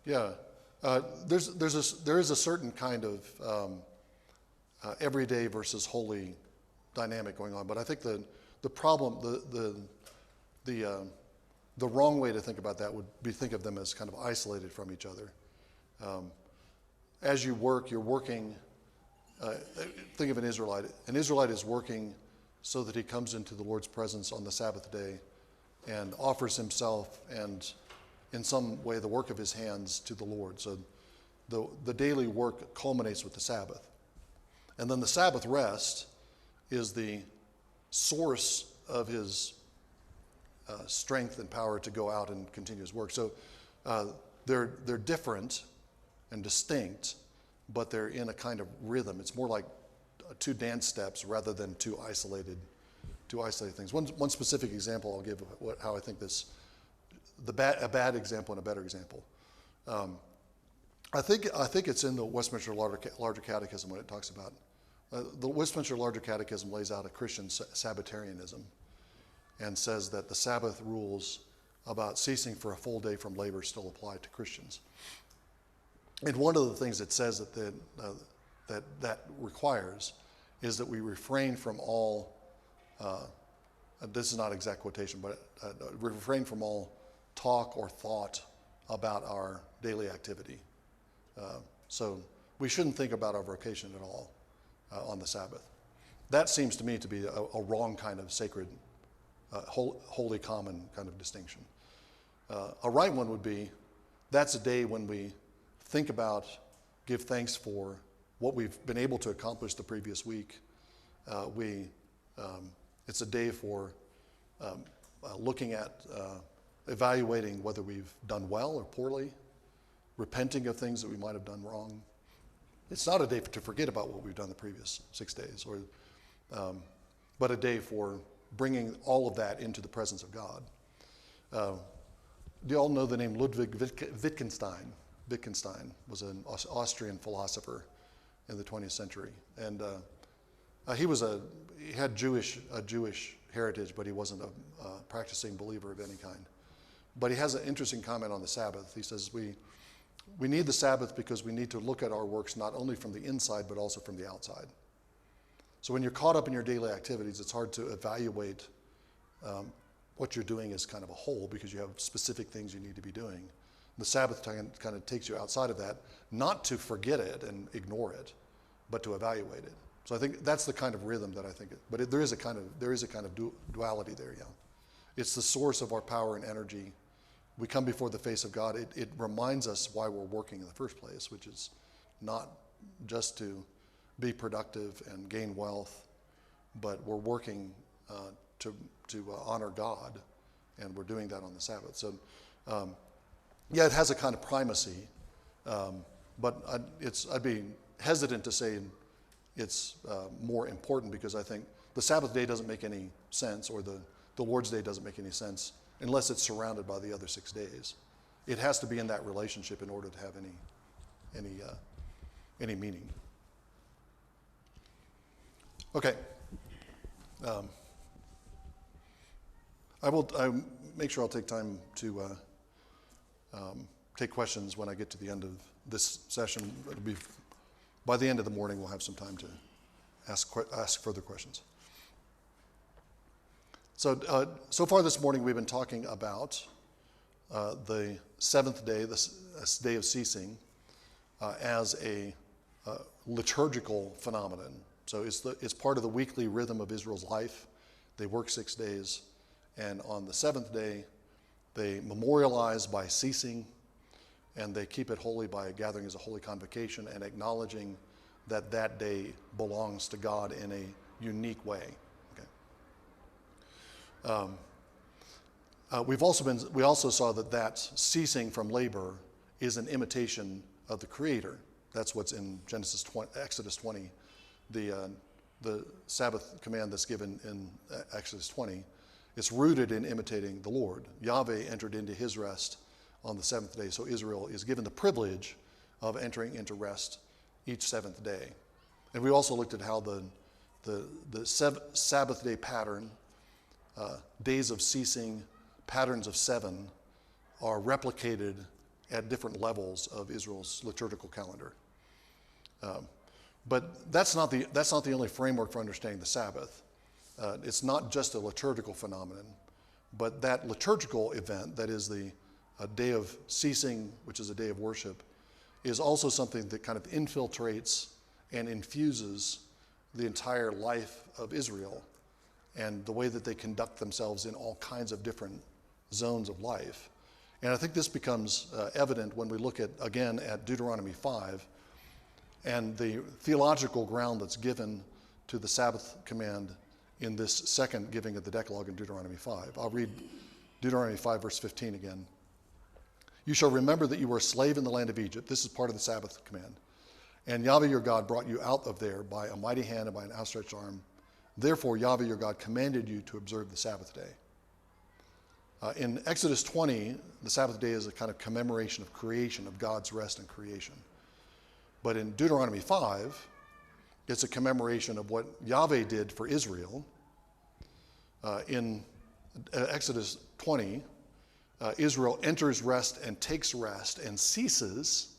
Yeah, there is a certain kind of everyday versus holy dynamic going on, but I think the problem, the wrong way to think about that would be think of them as kind of isolated from each other. As you work, you're working. Think of an Israelite. An Israelite is working so that he comes into the Lord's presence on the Sabbath day and offers himself and in some way the work of his hands to the Lord. So the daily work culminates with the Sabbath. And then the Sabbath rest is the source of his strength and power to go out and continue his work. So they're different and distinct, but they're in a kind of rhythm. It's more like two dance steps rather than two isolated things. One specific example I'll give of how I think this, a bad example and a better example. I think it's in the Westminster Larger Catechism when it talks about, the Westminster Larger Catechism lays out a Christian Sabbatarianism and says that the Sabbath rules about ceasing for a full day from labor still apply to Christians. And one of the things it says that requires is that we refrain from all, this is not exact quotation, but refrain from all talk or thought about our daily activity. So we shouldn't think about our vocation at all on the Sabbath. That seems to me to be a wrong kind of sacred, holy common kind of distinction. A right one would be, that's a day when we think about, give thanks for what we've been able to accomplish the previous week. It's a day for looking at, evaluating whether we've done well or poorly, repenting of things that we might have done wrong. It's not a day to forget about what we've done the previous 6 days, but a day for bringing all of that into the presence of God. Do you all know the name Ludwig Wittgenstein? Wittgenstein was an Austrian philosopher in the 20th century, and he had a Jewish heritage, but he wasn't a practicing believer of any kind. But he has an interesting comment on the Sabbath. He says we need the Sabbath because we need to look at our works not only from the inside but also from the outside. So when you're caught up in your daily activities, it's hard to evaluate what you're doing as kind of a whole because you have specific things you need to be doing. The Sabbath kind of takes you outside of that, not to forget it and ignore it, but to evaluate it. So I think that's the kind of rhythm that I think. There is a kind of duality there. Yeah, it's the source of our power and energy. We come before the face of God. It reminds us why we're working in the first place, which is not just to be productive and gain wealth, but we're working to honor God, and we're doing that on the Sabbath. So. Yeah, it has a kind of primacy, but I'd be hesitant to say it's more important because I think the Sabbath day doesn't make any sense, or the Lord's day doesn't make any sense unless it's surrounded by the other 6 days. It has to be in that relationship in order to have any meaning. Okay. I make sure I'll take time to take questions when I get to the end of this session. It'll be by the end of the morning. We'll have some time to ask further questions. So far this morning we've been talking about the seventh day, this day of ceasing, as a liturgical phenomenon. So it's part of the weekly rhythm of Israel's life. They work 6 days, and on the seventh day, they memorialize by ceasing, and they keep it holy by gathering as a holy convocation and acknowledging that that day belongs to God in a unique way. Okay. We also saw that ceasing from labor is an imitation of the Creator. That's what's in Exodus 20, the Sabbath command that's given in Exodus 20. It's rooted in imitating the Lord. Yahweh entered into his rest on the seventh day, so Israel is given the privilege of entering into rest each seventh day. And we also looked at how the Sabbath day pattern, days of ceasing, patterns of 7, are replicated at different levels of Israel's liturgical calendar. But that's not the only framework for understanding the Sabbath. It's not just a liturgical phenomenon, but that liturgical event, that is the day of ceasing, which is a day of worship, is also something that kind of infiltrates and infuses the entire life of Israel and the way that they conduct themselves in all kinds of different zones of life. And I think this becomes evident when we look again at Deuteronomy 5 and the theological ground that's given to the Sabbath command in this second giving of the Decalogue in Deuteronomy 5. I'll read Deuteronomy 5, verse 15 again. You shall remember that you were a slave in the land of Egypt. This is part of the Sabbath command. And Yahweh your God brought you out of there by a mighty hand and by an outstretched arm. Therefore, Yahweh your God commanded you to observe the Sabbath day. In Exodus 20, the Sabbath day is a kind of commemoration of creation, of God's rest and creation. But in Deuteronomy 5, it's a commemoration of what Yahweh did for Israel. In Exodus 20, Israel enters rest and takes rest and ceases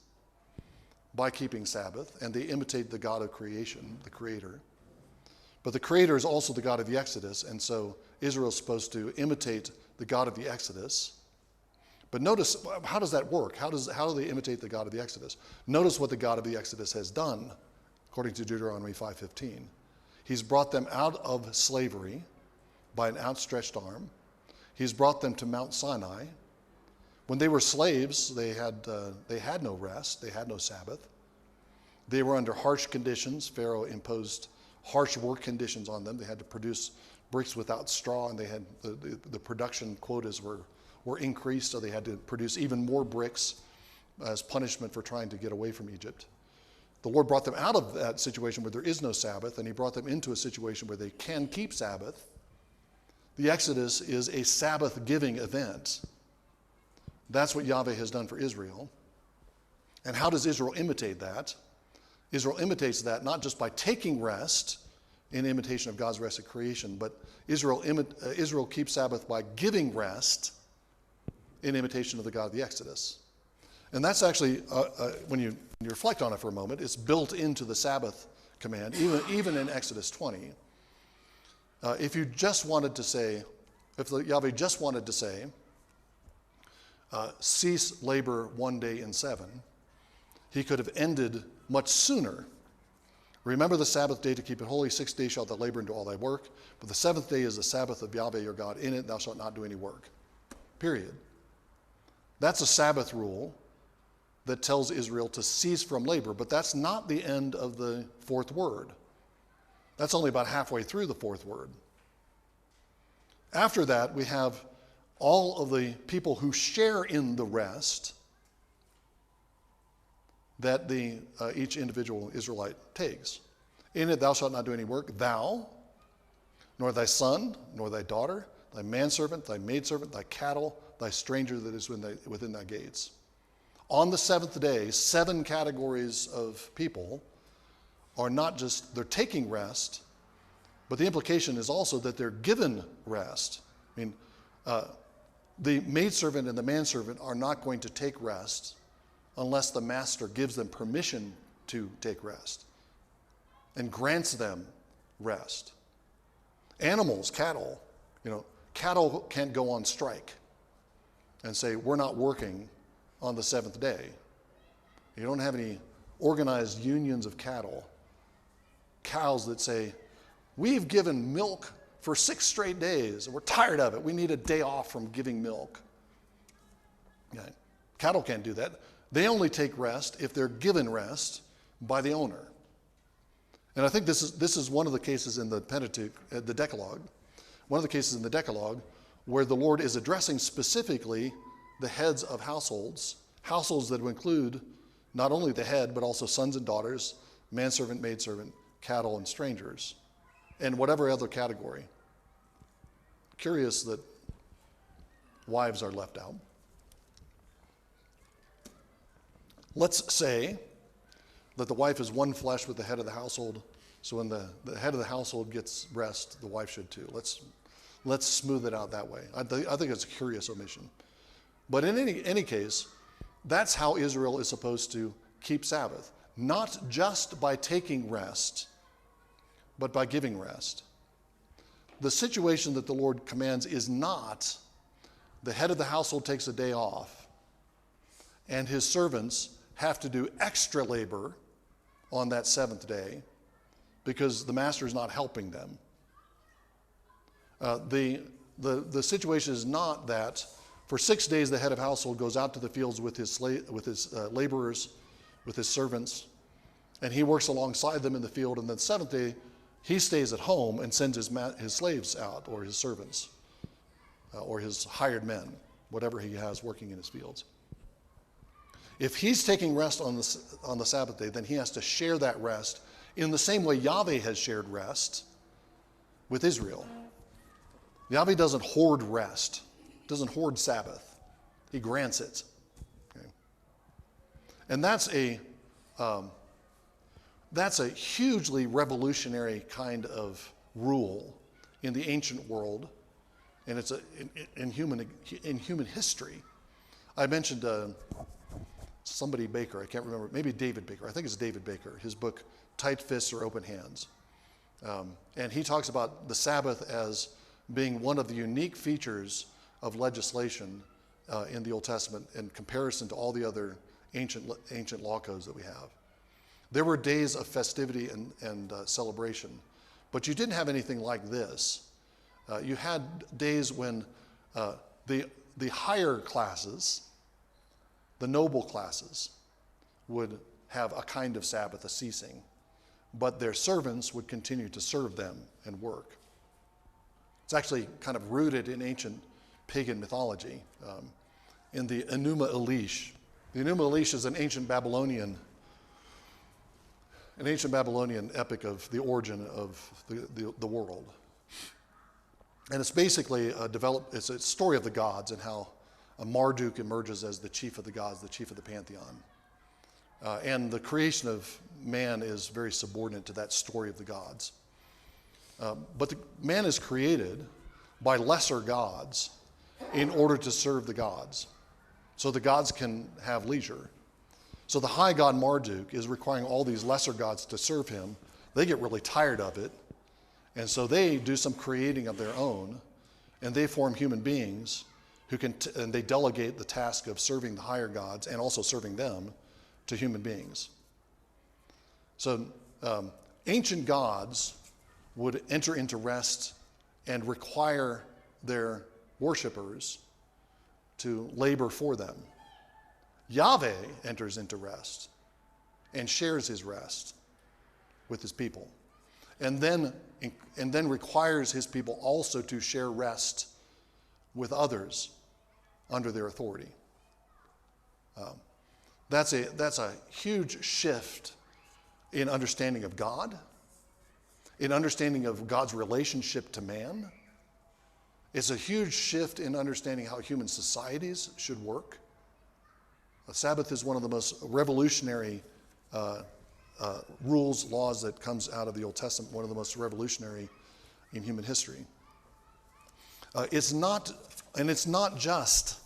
by keeping Sabbath, and they imitate the God of creation, the Creator. But the Creator is also the God of the Exodus, and so Israel is supposed to imitate the God of the Exodus. But notice, how does that work? How do they imitate the God of the Exodus? Notice what the God of the Exodus has done, according to Deuteronomy 5:15. He's brought them out of slavery by an outstretched arm. He's brought them to Mount Sinai. When they were slaves, they had no rest. They had no Sabbath. They were under harsh conditions. Pharaoh imposed harsh work conditions on them. They had to produce bricks without straw, and they had the production quotas were increased, so they had to produce even more bricks as punishment for trying to get away from Egypt. The Lord brought them out of that situation where there is no Sabbath, and he brought them into a situation where they can keep Sabbath. The Exodus is a Sabbath-giving event. That's what Yahweh has done for Israel. And how does Israel imitate that? Israel imitates that not just by taking rest in imitation of God's rest at creation, but Israel keeps Sabbath by giving rest in imitation of the God of the Exodus. And that's actually, when you reflect on it for a moment, it's built into the Sabbath command, even in Exodus 20. If Yahweh just wanted to say, cease labor one day in 7, he could have ended much sooner. Remember the Sabbath day to keep it holy. 6 days shalt thou labor and do all thy work. But the 7th day is the Sabbath of Yahweh your God. In it thou shalt not do any work. Period. That's a Sabbath rule that tells Israel to cease from labor. But that's not the end of the fourth word. That's only about halfway through the fourth word. After that, we have all of the people who share in the rest that each individual Israelite takes. In it thou shalt not do any work, thou, nor thy son, nor thy daughter, thy manservant, thy maidservant, thy cattle, thy stranger that is within thy gates. On the 7th day, 7 categories of people are not just, they're taking rest, but the implication is also that they're given rest. I mean, the maidservant and the manservant are not going to take rest unless the master gives them permission to take rest and grants them rest. Animals, cattle can't go on strike and say, we're not working on the 7th day. You don't have any organized unions of cattle. Cows that say, we've given milk for 6 straight days and we're tired of it. We need a day off from giving milk. Okay. Cattle can't do that. They only take rest if they're given rest by the owner. And I think this is one of the cases in the Pentateuch, the Decalogue, one of the cases in the Decalogue where the Lord is addressing specifically the heads of households that would include not only the head, but also sons and daughters, manservant, maidservant, cattle, and strangers, and whatever other category. Curious that wives are left out. Let's say that the wife is one flesh with the head of the household, so when the head of the household gets rest, the wife should too. Let's smooth it out that way. I think it's a curious omission. But in any case, That's how Israel is supposed to keep Sabbath. Not just by taking rest, but by giving rest. The situation that the Lord commands is not the head of the household takes a day off and his servants have to do extra labor on that seventh day because the master is not helping them. The situation is not that for 6 days the head of household goes out to the fields with his laborers, with his servants, and he works alongside them in the field, and then the seventh day he stays at home and sends his slaves out, or his servants, or his hired men, whatever he has working in his fields. If he's taking rest on the Sabbath day, then he has to share that rest in the same way Yahweh has shared rest with Israel. Yahweh doesn't hoard rest, doesn't hoard Sabbath. He grants it. Okay? And that's a hugely revolutionary kind of rule in the ancient world, and it's in human history. I mentioned somebody Baker, I can't remember, maybe David Baker. I think it's David Baker. His book, Tight Fists or Open Hands. And he talks about the Sabbath as being one of the unique features of legislation in the Old Testament in comparison to all the other ancient law codes that we have. There were days of festivity and celebration, but you didn't have anything like this. You had days when the higher classes, the noble classes, would have a kind of Sabbath, a ceasing, but their servants would continue to serve them and work. It's actually kind of rooted in ancient pagan mythology, in the Enuma Elish. The Enuma Elish is an ancient Babylonian epic of the origin of the world. And it's basically it's a story of the gods and how Marduk emerges as the chief of the gods, the chief of the pantheon. And the creation of man is very subordinate to that story of the gods. But man is created by lesser gods in order to serve the gods, so the gods can have leisure. So the high god Marduk is requiring all these lesser gods to serve him. They get really tired of it, and so they do some creating of their own, and they form human beings who can, and they delegate the task of serving the higher gods and also serving them to human beings. So ancient gods would enter into rest and require their worshipers to labor for them. Yahweh enters into rest and shares his rest with his people, and then requires his people also to share rest with others under their authority. That's a huge shift in understanding of God, in understanding of God's relationship to man. It's a huge shift in understanding how human societies should work. The Sabbath is one of the most revolutionary rules, laws that comes out of the Old Testament, one of the most revolutionary in human history. It's not just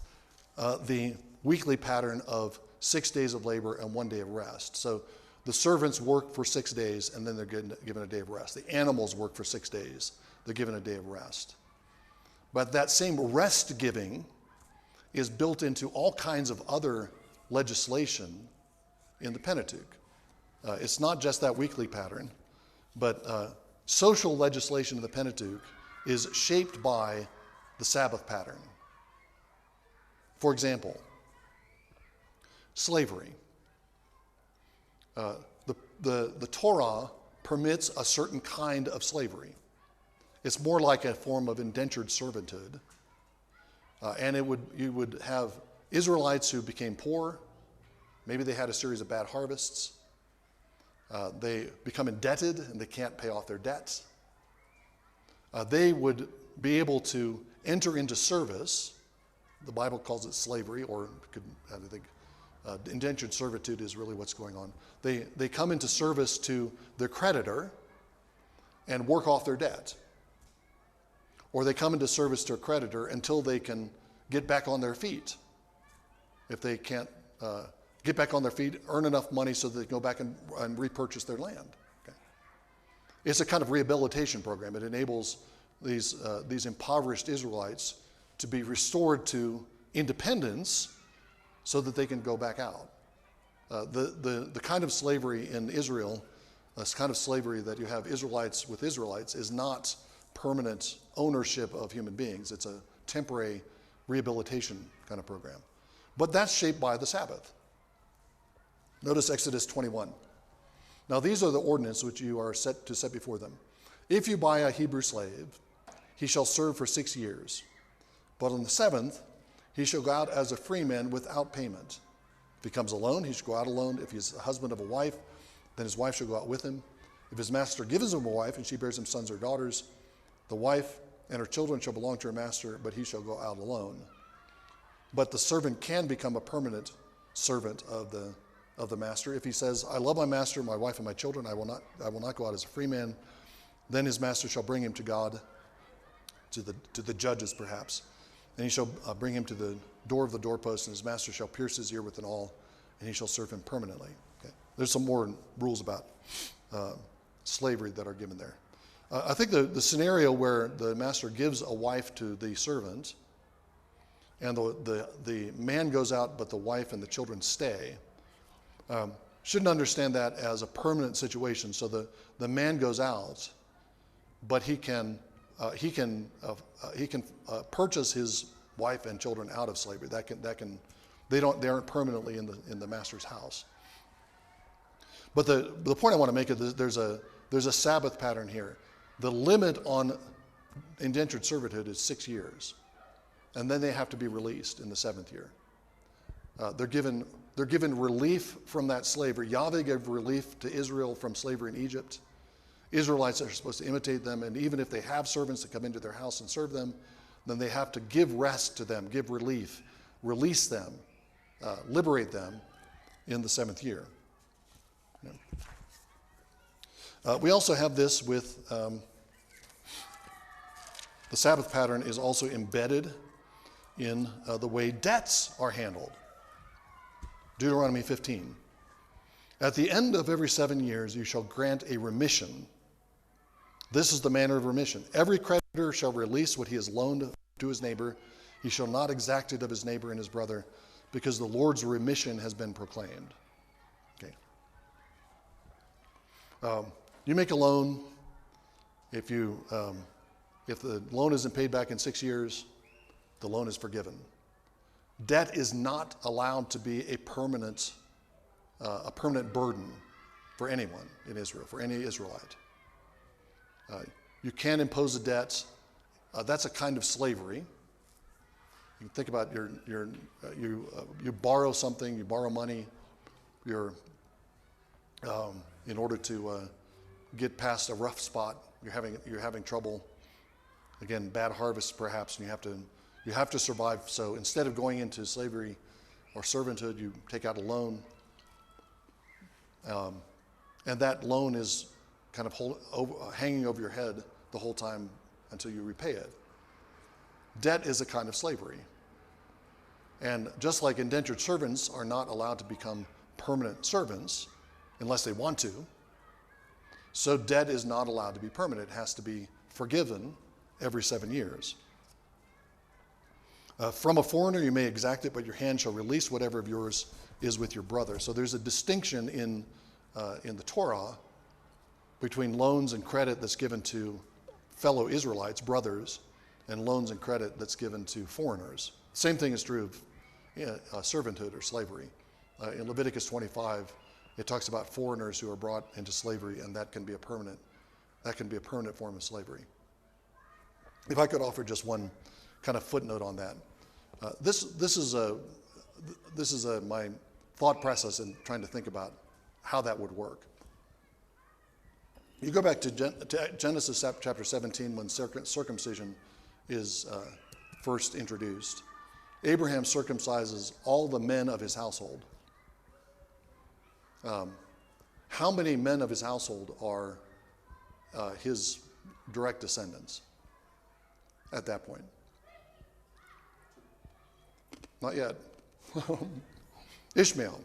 the weekly pattern of 6 days of labor and 1 day of rest. So the servants work for 6 days and then they're given a day of rest. The animals work for 6 days. They're given a day of rest. But that same rest giving is built into all kinds of other legislation in the Pentateuch. It's not just that weekly pattern, but social legislation in the Pentateuch is shaped by the Sabbath pattern. For example, slavery. The Torah permits a certain kind of slavery. It's more like a form of indentured servitude. And you would have Israelites who became poor. Maybe they had a series of bad harvests. They become indebted and they can't pay off their debts. They would be able to enter into service. The Bible calls it slavery, or I think indentured servitude is really what's going on. They come into service to their creditor and work off their debt. Or they come into service to a creditor until they can get back on their feet. If they can't get back on their feet, earn enough money so that they can go back and repurchase their land. Okay. It's a kind of rehabilitation program. It enables these impoverished Israelites to be restored to independence so that they can go back out. The kind of slavery in Israel, this kind of slavery that you have Israelites with Israelites, is not permanent ownership of human beings. It's a temporary rehabilitation kind of program. But that's shaped by the Sabbath. Notice Exodus 21. Now these are the ordinances which you are set before them. If you buy a Hebrew slave, he shall serve for 6 years. But on the seventh, he shall go out as a free man without payment. If he comes alone, he shall go out alone. If he is the husband of a wife, then his wife shall go out with him. If his master gives him a wife, and she bears him sons or daughters, the wife and her children shall belong to her master, but he shall go out alone. But the servant can become a permanent servant of the master. If he says, I love my master, my wife, and my children, I will not go out as a free man, then his master shall bring him to God, to the judges perhaps, and he shall bring him to the door of the doorpost, and his master shall pierce his ear with an awl, and he shall serve him permanently. Okay. There's some more rules about slavery that are given there. I think the scenario where the master gives a wife to the servant, and the man goes out, but the wife and the children stay, shouldn't understand that as a permanent situation. So the man goes out, but he can purchase his wife and children out of slavery. They aren't permanently in the master's house. But the point I want to make is there's a Sabbath pattern here. The limit on indentured servitude is 6 years, and then they have to be released in the 7th year. They're given relief from that slavery. Yahweh gave relief to Israel from slavery in Egypt. Israelites are supposed to imitate them, and even if they have servants that come into their house and serve them, then they have to give rest to them, give relief, release them, liberate them in the 7th year. We also have this with the Sabbath pattern is also embedded in the way debts are handled. Deuteronomy 15. At the end of every 7 years, you shall grant a remission. This is the manner of remission. Every creditor shall release what he has loaned to his neighbor. He shall not exact it of his neighbor and his brother, because the Lord's remission has been proclaimed. Okay. You make a loan. If the loan isn't paid back in 6 years, the loan is forgiven. Debt is not allowed to be a permanent burden for anyone in Israel, for any Israelite. You can impose a debt. That's a kind of slavery. You can think about you borrow something, you borrow money, in order to get past a rough spot. You're having trouble. Again, bad harvests perhaps, and you have to survive. So instead of going into slavery or servanthood, you take out a loan, and that loan is kind of hanging over your head the whole time until you repay it. Debt is a kind of slavery. And just like indentured servants are not allowed to become permanent servants unless they want to, so debt is not allowed to be permanent. It has to be forgiven every 7 years. From a foreigner you may exact it, but your hand shall release whatever of yours is with your brother. So there's a distinction in the Torah between loans and credit that's given to fellow Israelites, brothers, and loans and credit that's given to foreigners. Same thing is true of servanthood or slavery. In Leviticus 25, it talks about foreigners who are brought into slavery, and that can be a permanent form of slavery. If I could offer just one kind of footnote on that, this is my thought process in trying to think about how that would work. You go back to Genesis chapter 17 when circumcision is first introduced. Abraham circumcises all the men of his household. How many men of his household are his direct descendants at that point? Not yet. Ishmael.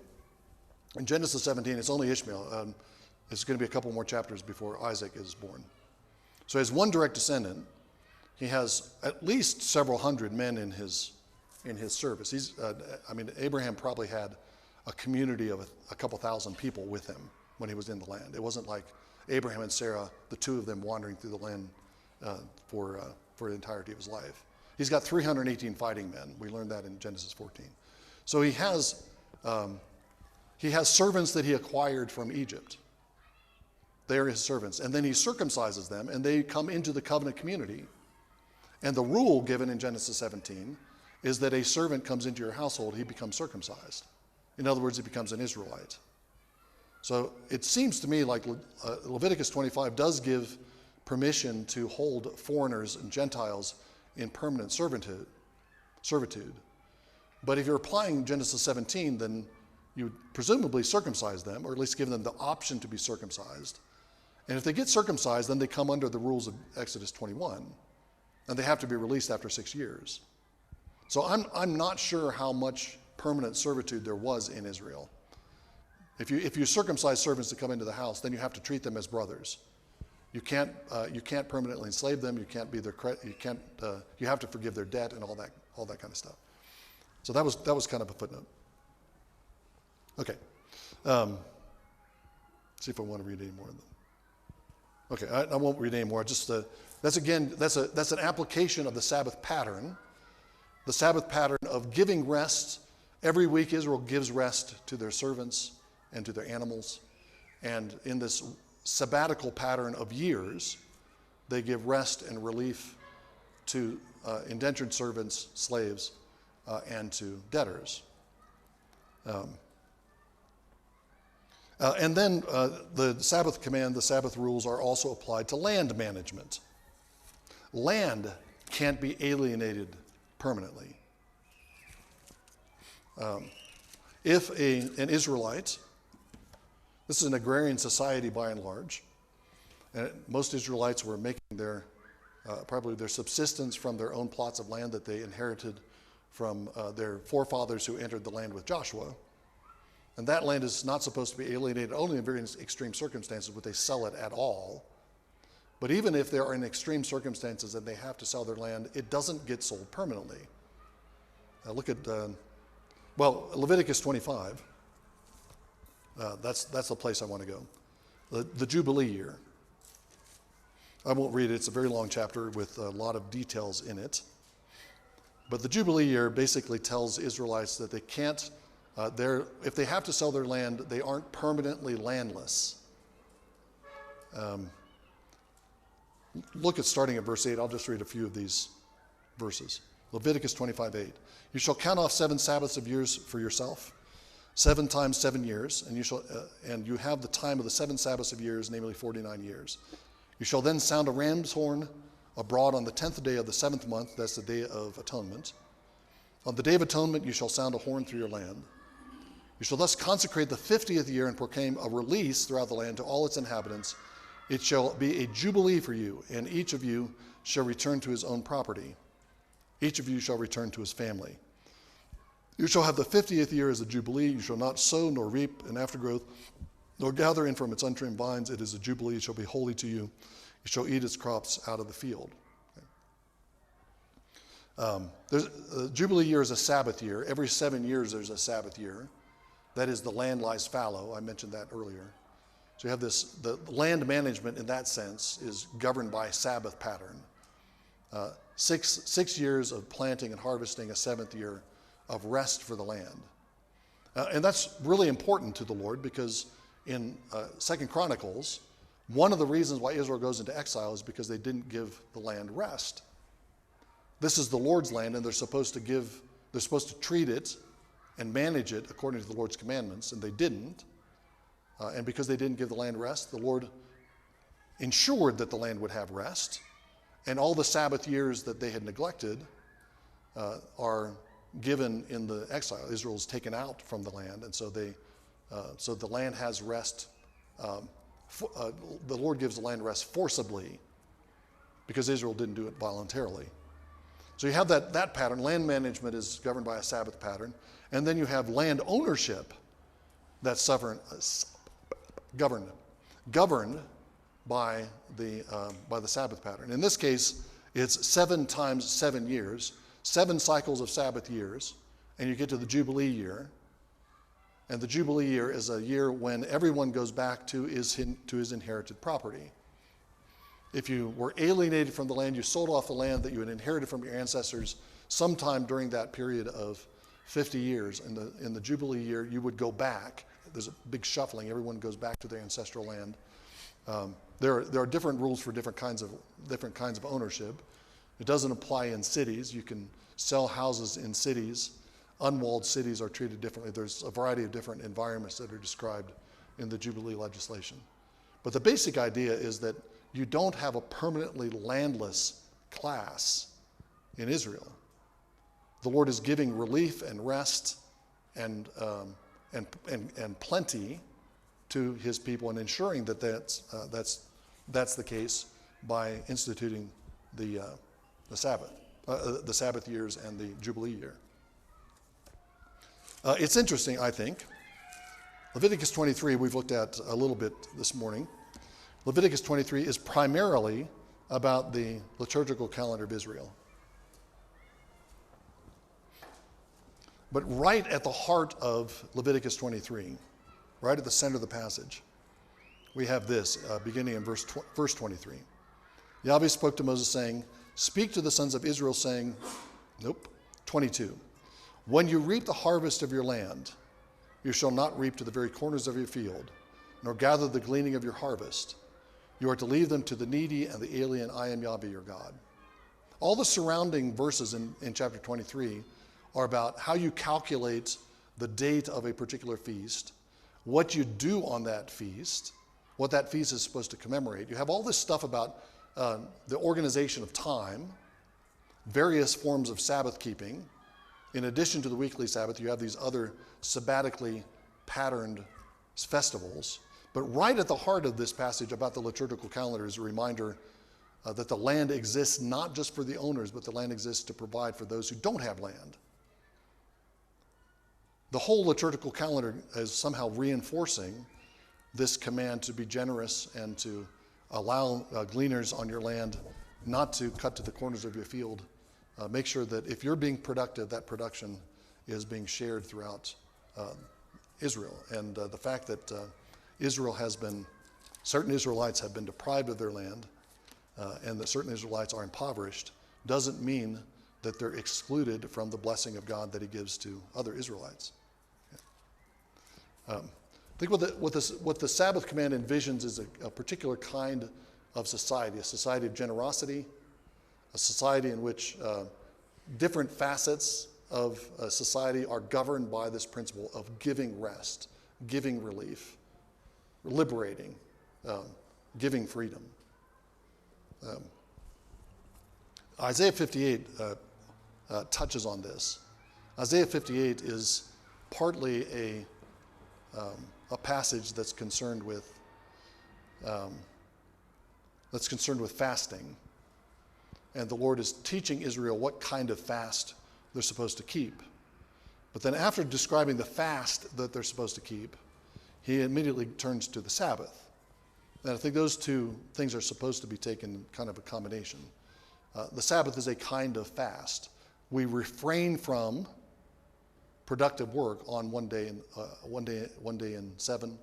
In Genesis 17, it's only Ishmael. It's going to be a couple more chapters before Isaac is born. So he has one direct descendant. He has at least several hundred men in his service. Abraham probably had a community of a couple thousand people with him when he was in the land. It wasn't like Abraham and Sarah, the two of them wandering through the land for the entirety of his life. He's got 318 fighting men. We learned that in Genesis 14. So he has servants that he acquired from Egypt. They are his servants. And then he circumcises them, and they come into the covenant community. And the rule given in Genesis 17 is that a servant comes into your household, he becomes circumcised. In other words, he becomes an Israelite. So it seems to me like Leviticus 25 does give permission to hold foreigners and Gentiles in permanent servitude. But if you're applying Genesis 17, then you presumably circumcise them, or at least give them the option to be circumcised. And if they get circumcised, then they come under the rules of Exodus 21, and they have to be released after 6 years. So I'm not sure how much permanent servitude there was in Israel. If you circumcise servants to come into the house, then you have to treat them as brothers. You can't permanently enslave them. You can't be their you have to forgive their debt and all that kind of stuff. So that was kind of a footnote. Okay. See if I want to read any more of them. Okay, I won't read any more. Just that's an application of the Sabbath pattern. The Sabbath pattern of giving rest. Every week Israel gives rest to their servants and to their animals. And in this sabbatical pattern of years, they give rest and relief to indentured servants, slaves, and to debtors. And then the Sabbath command, the Sabbath rules are also applied to land management. Land can't be alienated permanently. If an Israelite, this is an agrarian society by and large, and most Israelites were making probably their subsistence from their own plots of land that they inherited from their forefathers who entered the land with Joshua. And that land is not supposed to be alienated only in very extreme circumstances, would they sell it at all. But even if there are in extreme circumstances and they have to sell their land, it doesn't get sold permanently. Look at, Leviticus 25. That's the place I want to go. The Jubilee year. I won't read it. It's a very long chapter with a lot of details in it. But the Jubilee year basically tells Israelites that they can't, if they have to sell their land, they aren't permanently landless. Look at starting at verse 8. I'll just read a few of these verses. Leviticus 25:8. You shall count off 7 Sabbaths of years for yourself, 7 times 7 years, and you have the time of the 7 Sabbaths of years, namely 49 years. You shall then sound a ram's horn abroad on the 10th day of the 7th month. That's the Day of Atonement. On the Day of Atonement, you shall sound a horn through your land. You shall thus consecrate the 50th year and proclaim a release throughout the land to all its inhabitants. It shall be a jubilee for you, and each of you shall return to his own property. Each of you shall return to his family. You shall have the 50th year as a jubilee. You shall not sow nor reap an aftergrowth, nor gather in from its untrimmed vines. It is a jubilee. It shall be holy to you. You shall eat its crops out of the field. The Jubilee year is a Sabbath year. Every 7 years there's a Sabbath year. That is, the land lies fallow. I mentioned that earlier. So you have the land management in that sense is governed by Sabbath pattern. 6 years of planting and harvesting, a 7th year of rest for the land. And that's really important to the Lord because in 2 Chronicles, one of the reasons why Israel goes into exile is because they didn't give the land rest. This is the Lord's land, and they're supposed to treat it and manage it according to the Lord's commandments, and they didn't. And because they didn't give the land rest, the Lord ensured that the land would have rest, and all the Sabbath years that they had neglected are given in the exile. Israel is taken out from the land, and so the land has rest. The Lord gives the land rest forcibly because Israel didn't do it voluntarily. So you have that pattern. Land management is governed by a Sabbath pattern. And then you have land ownership that's governed by the Sabbath pattern. In this case, it's 7 times 7 years, 7 cycles of Sabbath years, and you get to the Jubilee year. And the Jubilee year is a year when everyone goes back to his inherited property. If you were alienated from the land, you sold off the land that you had inherited from your ancestors sometime during that period of 50 years. In the Jubilee year, you would go back. There's a big shuffling. Everyone goes back to their ancestral land. There are different rules for different kinds of ownership. It doesn't apply in cities. You can sell houses in cities. Unwalled cities are treated differently. There's a variety of different environments that are described in the Jubilee legislation. But the basic idea is that you don't have a permanently landless class in Israel. The Lord is giving relief and rest and plenty to his people, and ensuring that that's the case by instituting the Sabbath years and the Jubilee year. It's interesting, I think. Leviticus 23 we've looked at a little bit this morning. Leviticus 23 is primarily about the liturgical calendar of Israel. But right at the heart of Leviticus 23, right at the center of the passage, we have this, beginning in verse 23. Yahweh spoke to Moses, saying, "Speak to the sons of Israel, saying," 22. "When you reap the harvest of your land, you shall not reap to the very corners of your field, nor gather the gleaning of your harvest. You are to leave them to the needy and the alien. I am Yahweh your God." All the surrounding verses in chapter 23 are about how you calculate the date of a particular feast, what you do on that feast, what that feast is supposed to commemorate. You have all this stuff about the organization of time, various forms of Sabbath keeping. In addition to the weekly Sabbath, you have these other sabbatically patterned festivals. But right at the heart of this passage about the liturgical calendar is a reminder that the land exists not just for the owners, but the land exists to provide for those who don't have land. The whole liturgical calendar is somehow reinforcing this command to be generous and to allow gleaners on your land not to cut to the corners of your field. Make sure that if you're being productive, that production is being shared throughout Israel. And the fact that certain Israelites have been deprived of their land, and that certain Israelites are impoverished, doesn't mean that they're excluded from the blessing of God that he gives to other Israelites. I think what the Sabbath command envisions is a particular kind of society, a society of generosity, a society in which different facets of society are governed by this principle of giving rest, giving relief, liberating, giving freedom. Isaiah 58 touches on this. Isaiah 58 is partly a passage that's concerned with fasting, and the Lord is teaching Israel what kind of fast they're supposed to keep. But then, after describing the fast that they're supposed to keep, he immediately turns to the Sabbath. And I think those two things are supposed to be taken in kind of a combination. The Sabbath is a kind of fast. We refrain from productive work on one day in 7,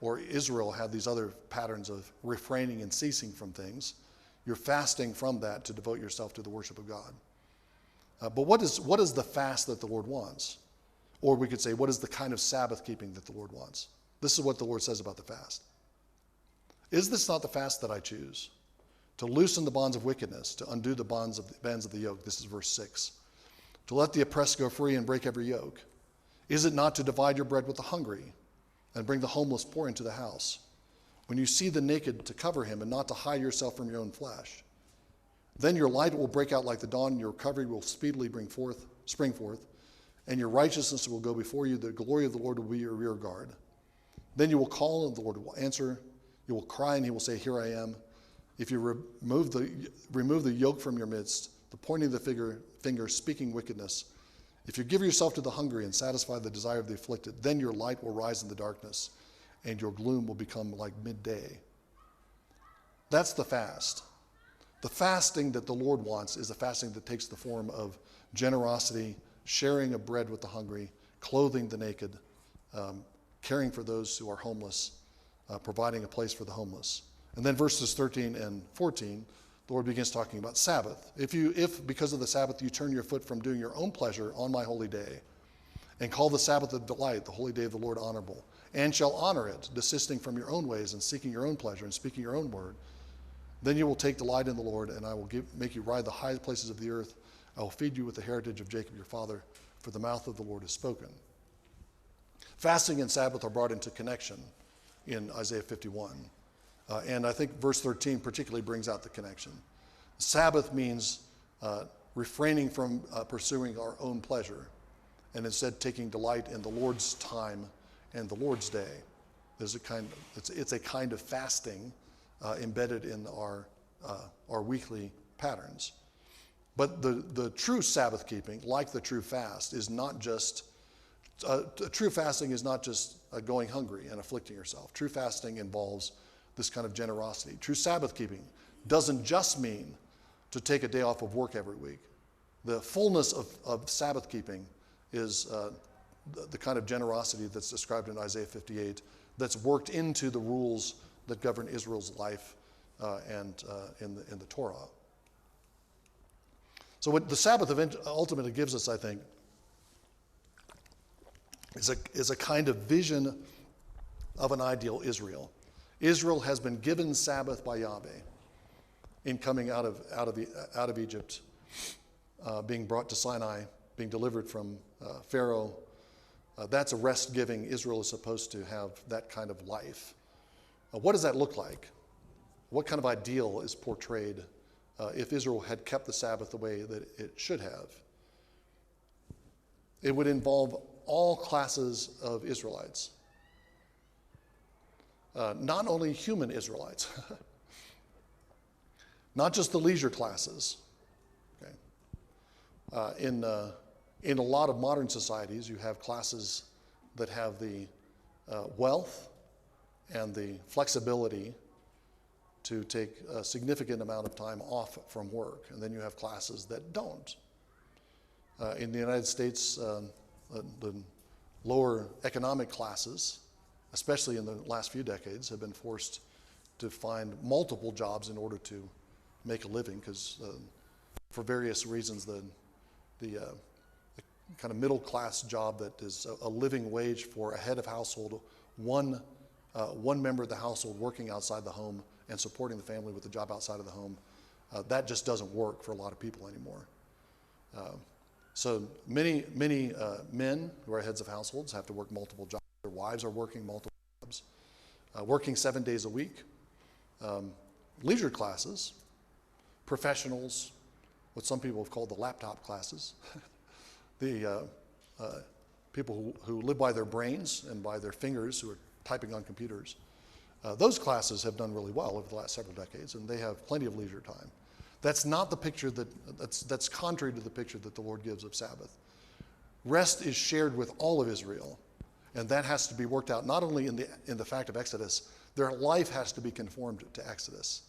or Israel had these other patterns of refraining and ceasing from things. You're fasting from that to devote yourself to the worship of God. But what is the fast that the Lord wants? Or we could say, what is the kind of Sabbath keeping that the Lord wants? This is what the Lord says about the fast. "Is this not the fast that I choose? To loosen the bonds of wickedness, to undo the bands of the yoke." This is verse 6. "To let the oppressed go free and break every yoke. Is it not to divide your bread with the hungry and bring the homeless poor into the house? When you see the naked, to cover him and not to hide yourself from your own flesh. Then your light will break out like the dawn, and your recovery will speedily spring forth, and your righteousness will go before you. The glory of the Lord will be your rear guard. Then you will call, and the Lord will answer. You will cry, and he will say, 'Here I am.' If you remove the yoke from your midst, the pointing of the finger, speaking wickedness. If you give yourself to the hungry and satisfy the desire of the afflicted, then your light will rise in the darkness, and your gloom will become like midday. That's the fast. The fasting that the Lord wants is a fasting that takes the form of generosity, sharing of bread with the hungry, clothing the naked, caring for those who are homeless, providing a place for the homeless. And then verses 13 and 14, the Lord begins talking about Sabbath. If because of the Sabbath you turn your foot from doing your own pleasure on my holy day, and call the Sabbath a delight, the holy day of the Lord honorable, and shall honor it, desisting from your own ways and seeking your own pleasure and speaking your own word, then you will take delight in the Lord, and I will make you ride the high places of the earth. I will feed you with the heritage of Jacob your father, for the mouth of the Lord has spoken. Fasting and Sabbath are brought into connection in Isaiah 51. And I think verse 13 particularly brings out the connection. Sabbath means refraining from pursuing our own pleasure, and instead taking delight in the Lord's time and the Lord's day. It's a kind of fasting embedded in our weekly patterns. But the true Sabbath keeping, like the true fast, is not just true fasting is not just going hungry and afflicting yourself. True fasting involves this kind of generosity. True Sabbath keeping doesn't just mean to take a day off of work every week. The fullness of Sabbath keeping is the kind of generosity that's described in Isaiah 58 that's worked into the rules that govern Israel's life and in the Torah. So what the Sabbath event ultimately gives us, I think, is a kind of vision of an ideal Israel. Israel has been given Sabbath by Yahweh in coming out of Egypt, being brought to Sinai, being delivered from Pharaoh. That's a rest-giving. Israel is supposed to have that kind of life. What does that look like? What kind of ideal is portrayed if Israel had kept the Sabbath the way that it should have? It would involve all classes of Israelites. Not only human Israelites, not just the leisure classes. Okay. In a lot of modern societies, you have classes that have the wealth and the flexibility to take a significant amount of time off from work, and then you have classes that don't. In the United States, the lower economic classes, especially in the last few decades, have been forced to find multiple jobs in order to make a living, because for various reasons, the kind of middle class job that is a living wage for a head of household, one member of the household working outside the home and supporting the family with a job outside of the home, that just doesn't work for a lot of people anymore. So many men who are heads of households have to work multiple jobs. Their wives are working multiple jobs, working 7 days a week. Leisure classes, professionals, what some people have called the laptop classes, the people who live by their brains and by their fingers, who are typing on computers. Those classes have done really well over the last several decades, and they have plenty of leisure time. That's not the picture that's contrary to the picture that the Lord gives of Sabbath. Rest is shared with all of Israel, and that has to be worked out not only in the fact of Exodus. Their life has to be conformed to Exodus,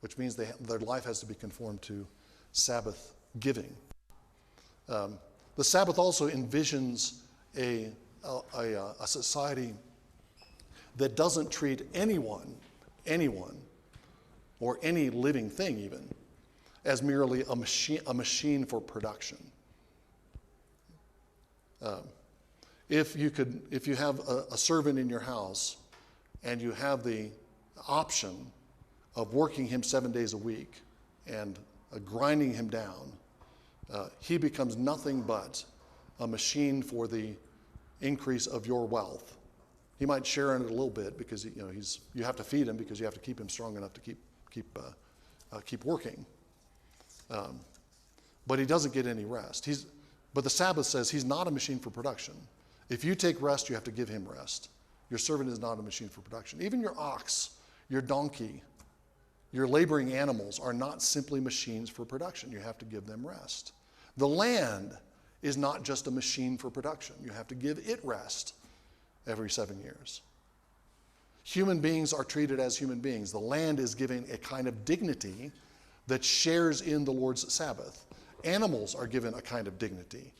which means their life has to be conformed to Sabbath giving. The Sabbath also envisions a society that doesn't treat anyone, or any living thing even, as merely a machine for production. If you have a servant in your house and you have the option of working him 7 days a week and grinding him down, he becomes nothing but a machine for the increase of your wealth. He might share in it a little bit because you have to feed him, because you have to keep him strong enough to keep working. But he doesn't get any rest. But the Sabbath says he's not a machine for production. If you take rest, you have to give him rest. Your servant is not a machine for production. Even your ox, your donkey, Your laboring animals are not simply machines for production. You have to give them rest. The land is not just a machine for production. You have to give it rest every 7 years. Human beings are treated as human beings. The land is given a kind of dignity that shares in the Lord's Sabbath. Animals are given a kind of dignity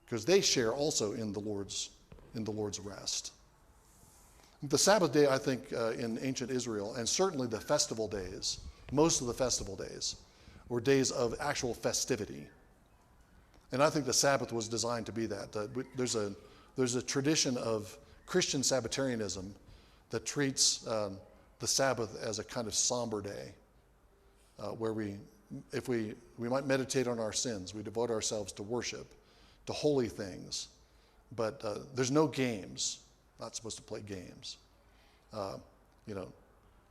because they share also in the Lord's rest. The Sabbath day, I think, in ancient Israel, and certainly the festival days, most of the festival days, were days of actual festivity. And I think the Sabbath was designed to be that. There's a tradition of Christian Sabbatarianism that treats the Sabbath as a kind of somber day, where we might meditate on our sins, we devote ourselves to worship, to holy things, but there's no games. Not supposed to play games.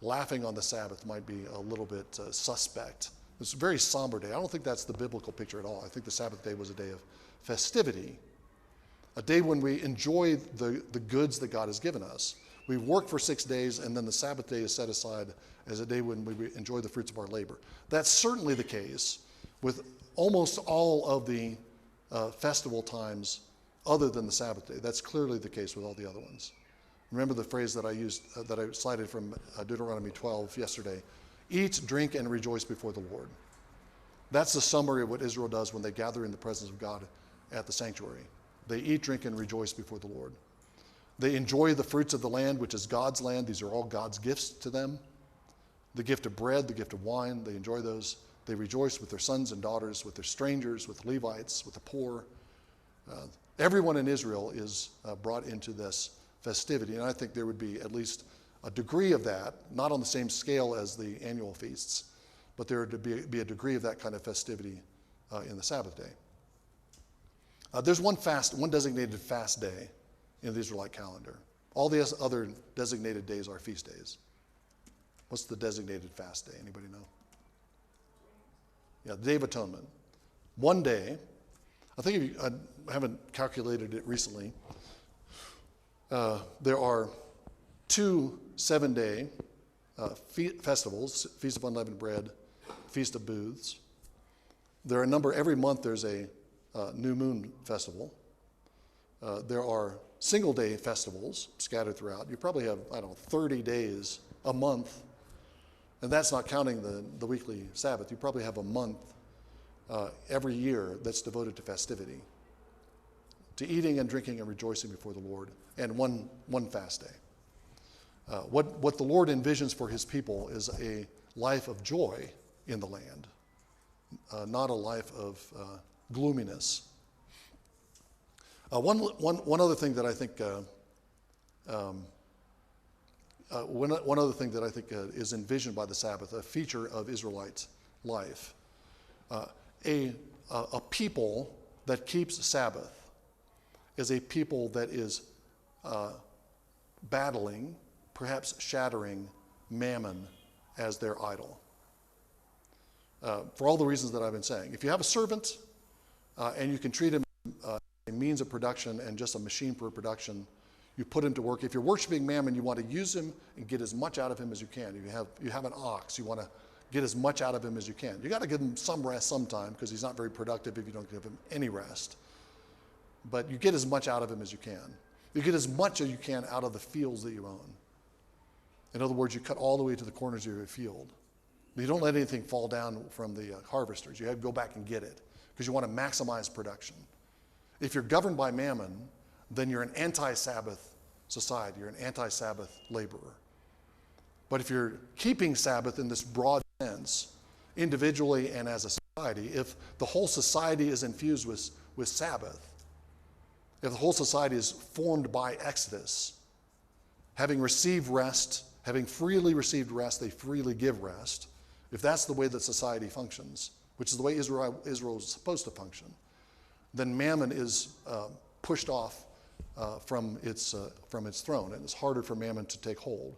Laughing on the Sabbath might be a little bit suspect. It's a very somber day. I don't think that's the biblical picture at all. I think the Sabbath day was a day of festivity, a day when we enjoy the goods that God has given us. We work for 6 days, and then the Sabbath day is set aside as a day when we enjoy the fruits of our labor. That's certainly the case with almost all of the festival times other than the Sabbath day. That's clearly the case with all the other ones. Remember the phrase that I used, that I cited from Deuteronomy 12 yesterday: eat, drink, and rejoice before the Lord. That's the summary of what Israel does when they gather in the presence of God at the sanctuary. They eat, drink, and rejoice before the Lord. They enjoy the fruits of the land, which is God's land. These are all God's gifts to them. The gift of bread, the gift of wine, they enjoy those. They rejoice with their sons and daughters, with their strangers, with Levites, with the poor. Everyone in Israel is brought into this festivity, and I think there would be at least a degree of that, not on the same scale as the annual feasts, but there would be a degree of that kind of festivity in the Sabbath day. There's one designated fast day in the Israelite calendar. All the other designated days are feast days. What's the designated fast day? Anybody know? Yeah, the Day of Atonement. One day. I think I haven't calculated it recently. There are 2 7-day festivals: Feast of Unleavened Bread, Feast of Booths. There are a number. Every month there's a new moon festival. There are single-day festivals scattered throughout. You probably have 30 days a month, and that's not counting the weekly Sabbath. You probably have a month every year that's devoted to festivity, to eating and drinking and rejoicing before the Lord, and one fast day. What the Lord envisions for his people is a life of joy in the land, not a life of gloominess. One other thing that I think is envisioned by the Sabbath, a feature of Israelite life, a people that keeps Sabbath is a people that is battling, perhaps shattering, mammon as their idol. For all the reasons that I've been saying. If you have a servant and you can treat him as a means of production and just a machine for production, you put him to work. If you're worshiping mammon, you want to use him and get as much out of him as you can. If you have an ox, you want to get as much out of him as you can. You got to give him some rest sometime, because he's not very productive if you don't give him any rest. But you get as much out of him as you can. You get as much as you can out of the fields that you own. In other words, you cut all the way to the corners of your field. You don't let anything fall down from the harvesters. You have to go back and get it, because you want to maximize production. If you're governed by mammon, then you're an anti-Sabbath society. You're an anti-Sabbath laborer. But if you're keeping Sabbath in this broad sense, individually and as a society, if the whole society is infused with Sabbath, if the whole society is formed by Exodus, having received rest, having freely received rest, they freely give rest. If that's the way that society functions, which is the way Israel is supposed to function, then mammon is pushed off from its throne, and it's harder for mammon to take hold.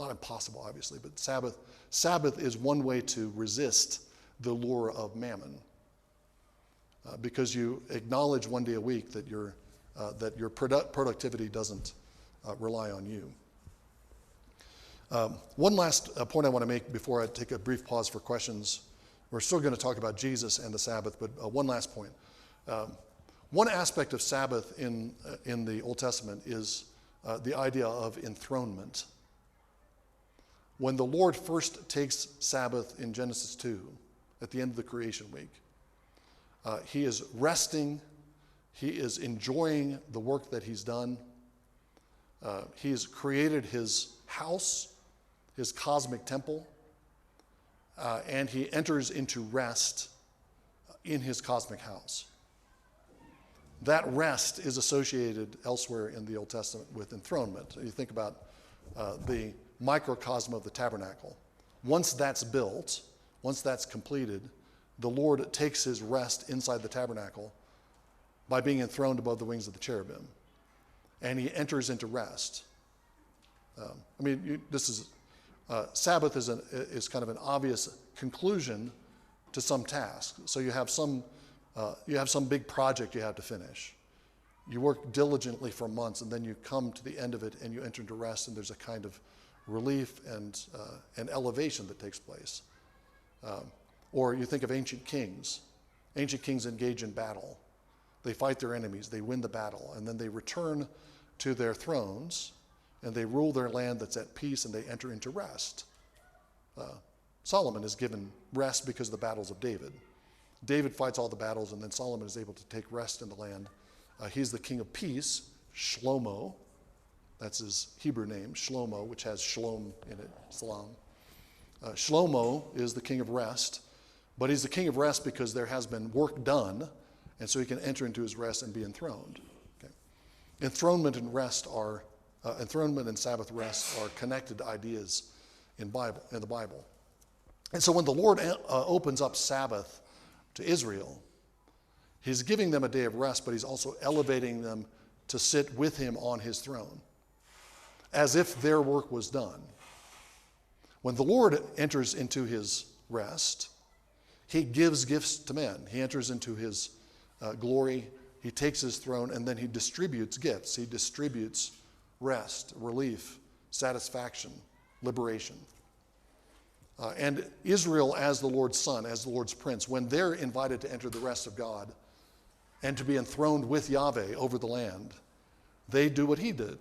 Not impossible, obviously, but Sabbath is one way to resist the lure of mammon, because you acknowledge one day a week that your productivity doesn't rely on you. One last point I want to make before I take a brief pause for questions. We're still going to talk about Jesus and the Sabbath, but one last point. One aspect of Sabbath in the Old Testament is the idea of enthronement. When the Lord first takes Sabbath in Genesis 2, at the end of the creation week, he is resting, he is enjoying the work that he's done. He's created his house, his cosmic temple, and he enters into rest in his cosmic house. That rest is associated elsewhere in the Old Testament with enthronement. You think about the microcosm of the tabernacle. Once that's built, once that's completed, the Lord takes his rest inside the tabernacle by being enthroned above the wings of the cherubim. And he enters into rest. Sabbath is kind of an obvious conclusion to some task. So you have some big project you have to finish. You work diligently for months, and then you come to the end of it, and you enter into rest, and there's a kind of relief and elevation that takes place. Or you think of ancient kings. Ancient kings engage in battle. They fight their enemies, they win the battle, and then they return to their thrones, and they rule their land that's at peace, and they enter into rest. Solomon is given rest because of the battles of David. David fights all the battles, and then Solomon is able to take rest in the land. He's the king of peace, Shlomo. That's his Hebrew name, Shlomo, which has shalom in it, salam. Shlomo is the king of rest, but he's the king of rest because there has been work done, and so he can enter into his rest and be enthroned. Okay. Enthronement and Sabbath rest are connected ideas in the Bible. And so when the Lord opens up Sabbath to Israel, he's giving them a day of rest, but he's also elevating them to sit with him on his throne, as if their work was done. When the Lord enters into his rest, he gives gifts to men. He enters into his glory, he takes his throne, and then he distributes gifts. He distributes rest, relief, satisfaction, liberation. And Israel, as the Lord's son, as the Lord's prince, when they're invited to enter the rest of God and to be enthroned with Yahweh over the land, they do what he did,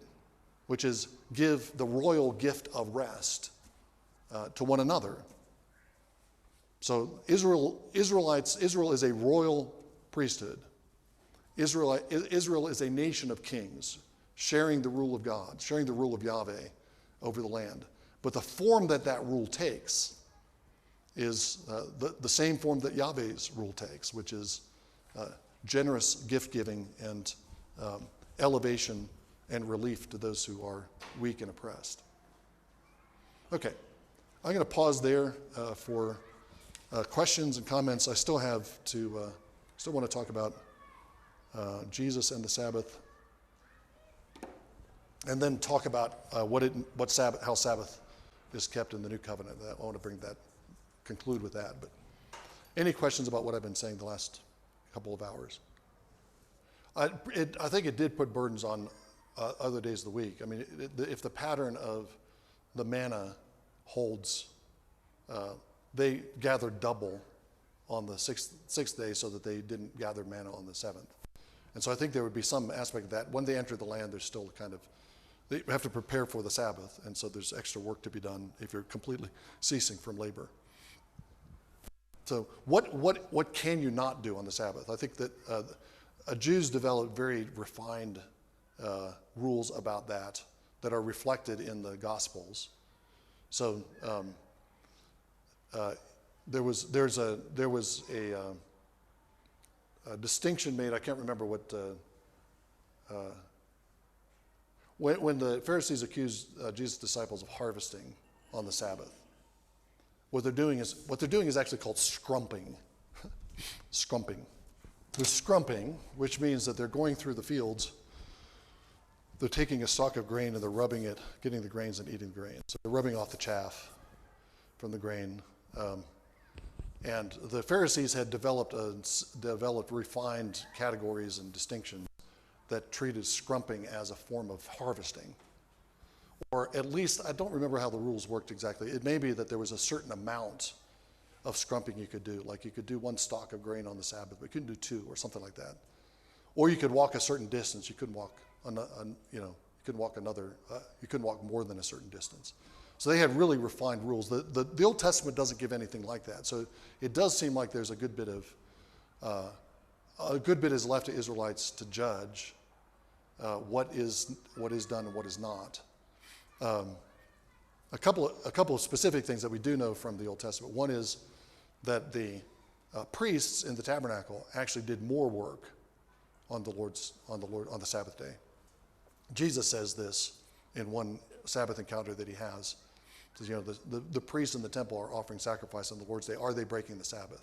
which is give the royal gift of rest to one another. So Israel is a royal priesthood. Israel is a nation of kings, sharing the rule of God, sharing the rule of Yahweh over the land. But the form that rule takes is the same form that Yahweh's rule takes, which is generous gift-giving and elevation and relief to those who are weak and oppressed. Okay, I'm going to pause there for questions and comments. I still want to talk about Jesus and the Sabbath, and then talk about how Sabbath is kept in the New Covenant. I want to conclude with that. But any questions about what I've been saying the last couple of hours? I think it did put burdens on other days of the week. I mean, if the pattern of the manna holds, they gathered double on the sixth day so that they didn't gather manna on the seventh. And so I think there would be some aspect of that. When they enter the land, there's still they have to prepare for the Sabbath, and so there's extra work to be done if you're completely ceasing from labor. So what can you not do on the Sabbath? I think that Jews developed very refined rules about that are reflected in the Gospels. So there was a distinction made. I can't remember what. When the Pharisees accused Jesus' disciples of harvesting on the Sabbath, what they're doing is actually called scrumping. Scrumping. They're scrumping, which means that they're going through the fields. They're taking a stalk of grain and they're rubbing it, getting the grains and eating the grain. So they're rubbing off the chaff from the grain. And the Pharisees had developed refined categories and distinctions that treated scrumping as a form of harvesting. or at least, I don't remember how the rules worked exactly. It may be that there was a certain amount of scrumping you could do. Like you could do one stalk of grain on the Sabbath, but you couldn't do two or something like that. Or you could walk a certain distance. You couldn't walk, you couldn't walk another. You couldn't walk more than a certain distance. So they had really refined rules. The Old Testament doesn't give anything like that. So it does seem like there's a good bit is left to Israelites to judge what is done and what is not. A couple of specific things that we do know from the Old Testament. One is that the priests in the tabernacle actually did more work on the Sabbath day. Jesus says this in one Sabbath encounter that he has. He says, the priests in the temple are offering sacrifice on the Lord's day. Are they breaking the Sabbath?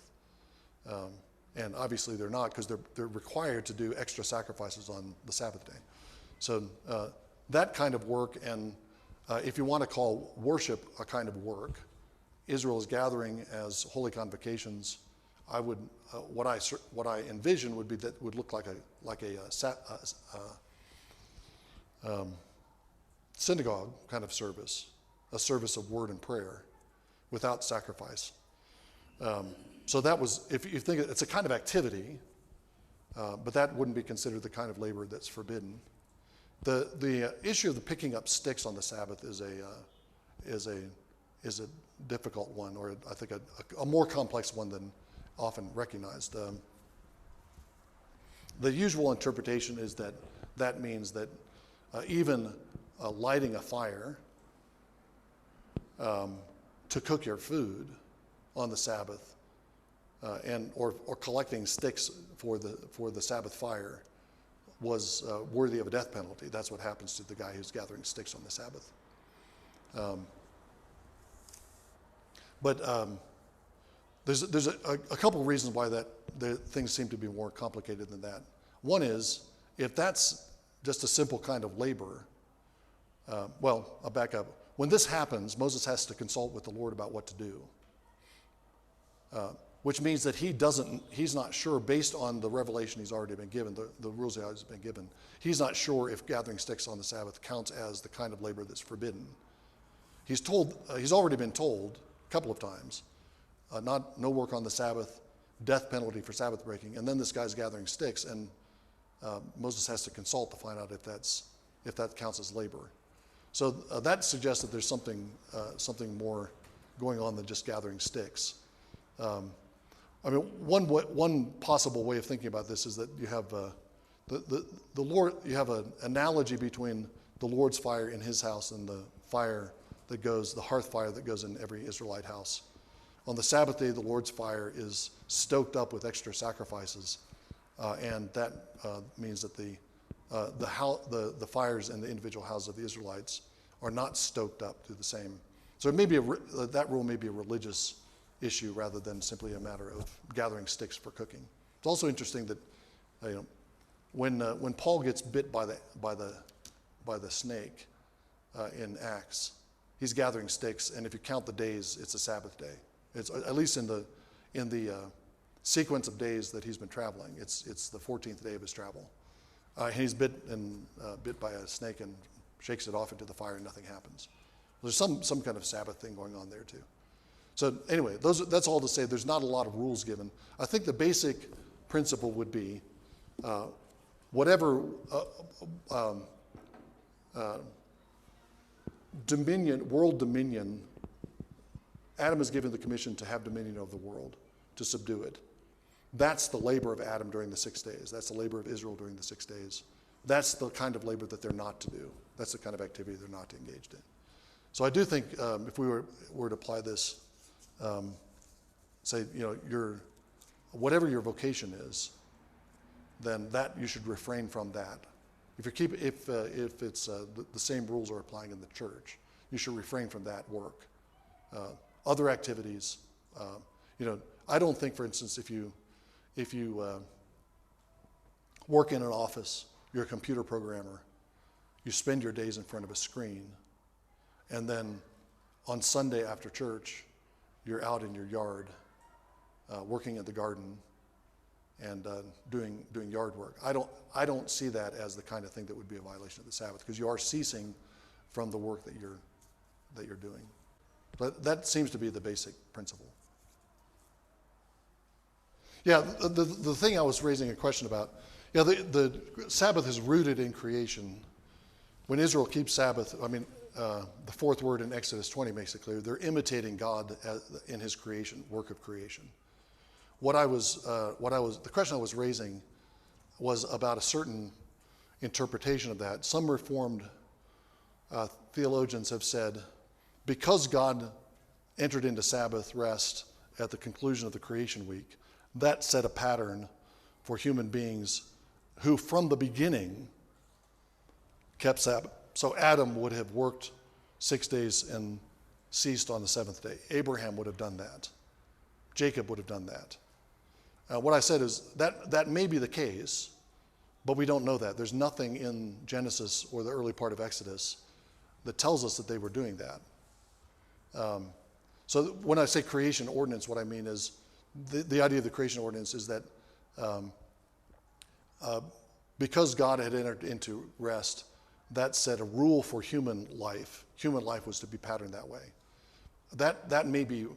And obviously they're not, because they're required to do extra sacrifices on the Sabbath day. So that kind of work, and if you want to call worship a kind of work, Israel is gathering as holy convocations. I would what I envision would be that would look like a synagogue kind of service, a service of word and prayer, without sacrifice. So that was, if you think it's a kind of activity, but that wouldn't be considered the kind of labor that's forbidden. The issue of the picking up sticks on the Sabbath is a difficult one, or I think a more complex one than often recognized. The usual interpretation is that means that even lighting a fire to cook your food on the Sabbath, or collecting sticks for the Sabbath fire was worthy of a death penalty. That's what happens to the guy who's gathering sticks on the Sabbath. But there's a couple of reasons why the things seem to be more complicated than that. One is, if that's just a simple kind of labor, I'll back up. When this happens, Moses has to consult with the Lord about what to do, which means that he's not sure, based on the revelation he's already been given, the rules he has been given, he's not sure if gathering sticks on the Sabbath counts as the kind of labor that's forbidden. He's already been told a couple of times, no work on the Sabbath, death penalty for Sabbath breaking, and then this guy's gathering sticks, and Moses has to consult to find out if that counts as labor. So that suggests that there's something more going on than just gathering sticks. One possible way of thinking about this is that you have the Lord. You have an analogy between the Lord's fire in His house and the hearth fire that goes in every Israelite house. On the Sabbath day, the Lord's fire is stoked up with extra sacrifices, and that means that the fires in the individual houses of the Israelites are not stoked up to the same. So it may be that rule may be a religious issue rather than simply a matter of gathering sticks for cooking. It's also interesting that when Paul gets bit by the snake in Acts, he's gathering sticks, and if you count the days, it's a Sabbath day. It's at least in the sequence of days that he's been traveling. It's the 14th day of his travel. And he's bit by a snake and shakes it off into the fire, and nothing happens. There's some kind of Sabbath thing going on there too. So anyway, that's all to say there's not a lot of rules given. I think the basic principle would be whatever world dominion, Adam is given the commission to have dominion over the world, to subdue it. That's the labor of Adam during the 6 days. That's the labor of Israel during the 6 days. That's the kind of labor that they're not to do. That's the kind of activity they're not engaged in. So I do think if we were to apply this, say, whatever your vocation is, then that you should refrain from that. If it's the same rules are applying in the church, you should refrain from that work. Other activities, I don't think, for instance, if you work in an office, you're a computer programmer, you spend your days in front of a screen, and then on Sunday after church, you're out in your yard, working in the garden, and doing yard work. I don't see that as the kind of thing that would be a violation of the Sabbath, because you are ceasing from the work that you're doing. But that seems to be the basic principle. Yeah, the thing I was raising a question about, yeah, the Sabbath is rooted in creation. When Israel keeps Sabbath, the fourth word in Exodus 20 makes it clear, they're imitating God in his creation, work of creation. The question I was raising was about a certain interpretation of that. Some Reformed theologians have said, because God entered into Sabbath rest at the conclusion of the creation week, that set a pattern for human beings who from the beginning kept Sabbath. So Adam would have worked 6 days and ceased on the seventh day. Abraham would have done that. Jacob would have done that. What I said is that may be the case, but we don't know that. There's nothing in Genesis or the early part of Exodus that tells us that they were doing that. So when I say creation ordinance, what I mean is the idea of the creation ordinance is that because God had entered into rest, that set a rule for human life. Human life was to be patterned that way. That may be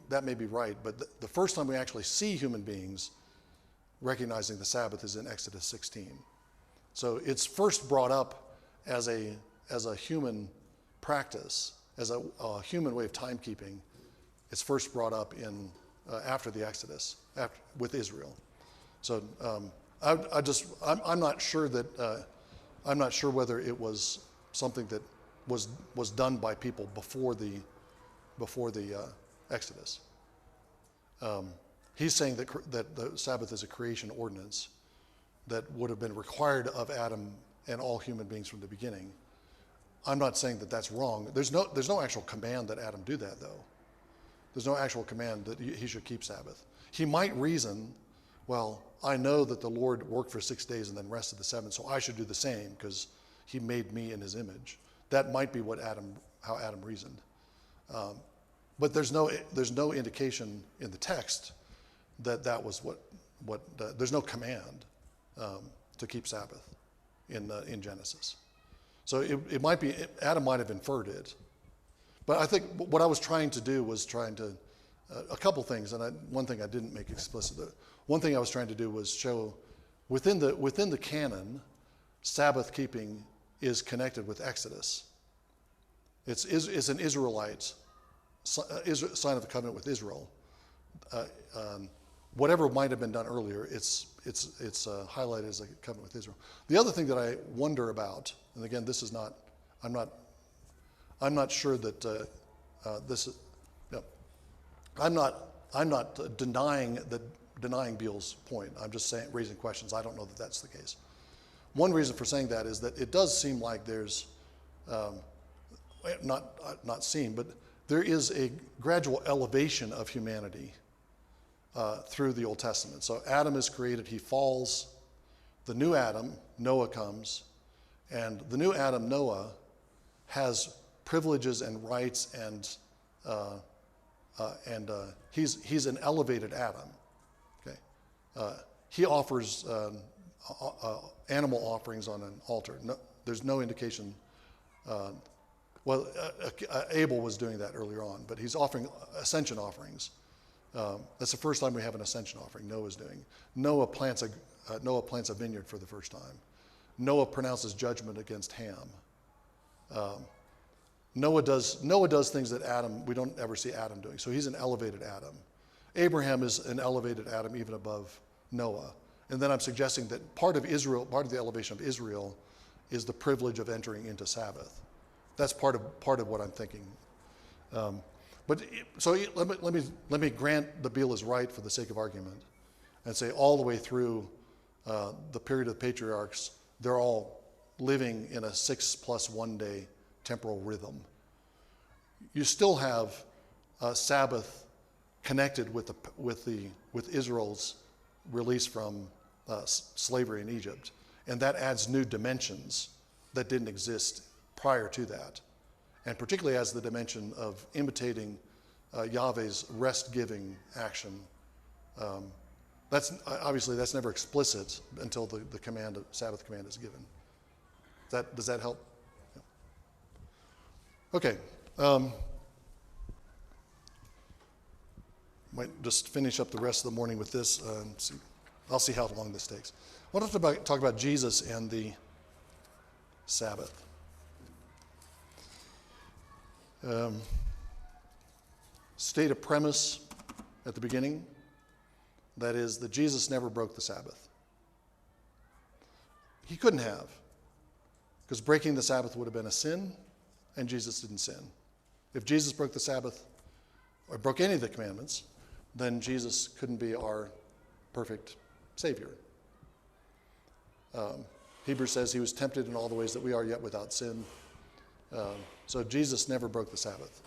right, but the first time we actually see human beings recognizing the Sabbath is in Exodus 16. So it's first brought up as a human practice, as a human way of timekeeping. It's first brought up in after the Exodus, with Israel. So I'm not sure that I'm not sure whether it was something that was done by people before the Exodus. He's saying that the Sabbath is a creation ordinance that would have been required of Adam and all human beings from the beginning. I'm not saying that that's wrong. There's no actual command that Adam do that, though. There's no actual command that he should keep Sabbath. He might reason, well, I know that the Lord worked for 6 days and then rested the seventh, so I should do the same because he made me in his image. That might be how Adam reasoned. But there's no indication in the text that was what there's no command to keep Sabbath in Genesis. So it might be, Adam might have inferred it. But I think what I was trying to do was a couple things, and one thing I didn't make explicit. One thing I was trying to do was show within the canon, Sabbath keeping is connected with Exodus. It's an Israelite sign of the covenant with Israel. Whatever might have been done earlier, it's highlighted as a covenant with Israel. The other thing that I wonder about, and again, this is not, I'm not sure that this is. No, I'm not denying Beale's point. I'm just raising questions. I don't know that that's the case. One reason for saying that is that it does seem like there's not seem, but there is a gradual elevation of humanity through the Old Testament. So Adam is created, he falls. The new Adam, Noah, comes, and the new Adam, Noah, has privileges and rights, and he's an elevated Adam. Okay, he offers animal offerings on an altar. No, there's no indication. Abel was doing that earlier on, but he's offering ascension offerings. That's the first time we have an ascension offering. Noah's doing. Noah plants a vineyard for the first time. Noah pronounces judgment against Ham. Noah does things that we don't ever see Adam doing. So he's an elevated Adam. Abraham is an elevated Adam even above Noah. And then I'm suggesting that part of the elevation of Israel is the privilege of entering into Sabbath. That's part of what I'm thinking. Let me grant that Beale is right for the sake of argument, and say all the way through the period of the patriarchs, they're all living in a 6+1 day temporal rhythm. You still have Sabbath connected with Israel's release from slavery in Egypt, and that adds new dimensions that didn't exist prior to that, and particularly as the dimension of imitating Yahweh's rest-giving action. That's never explicit until the Sabbath command is given. Does that help? Okay. Might just finish up the rest of the morning with this. I'll see how long this takes. I want to talk about Jesus and the Sabbath. State a premise at the beginning, that is that Jesus never broke the Sabbath. He couldn't have, because breaking the Sabbath would have been a sin, and Jesus didn't sin. If Jesus broke the Sabbath, or broke any of the commandments, then Jesus couldn't be our perfect Savior. Hebrews says he was tempted in all the ways that we are, yet without sin. So Jesus never broke the Sabbath.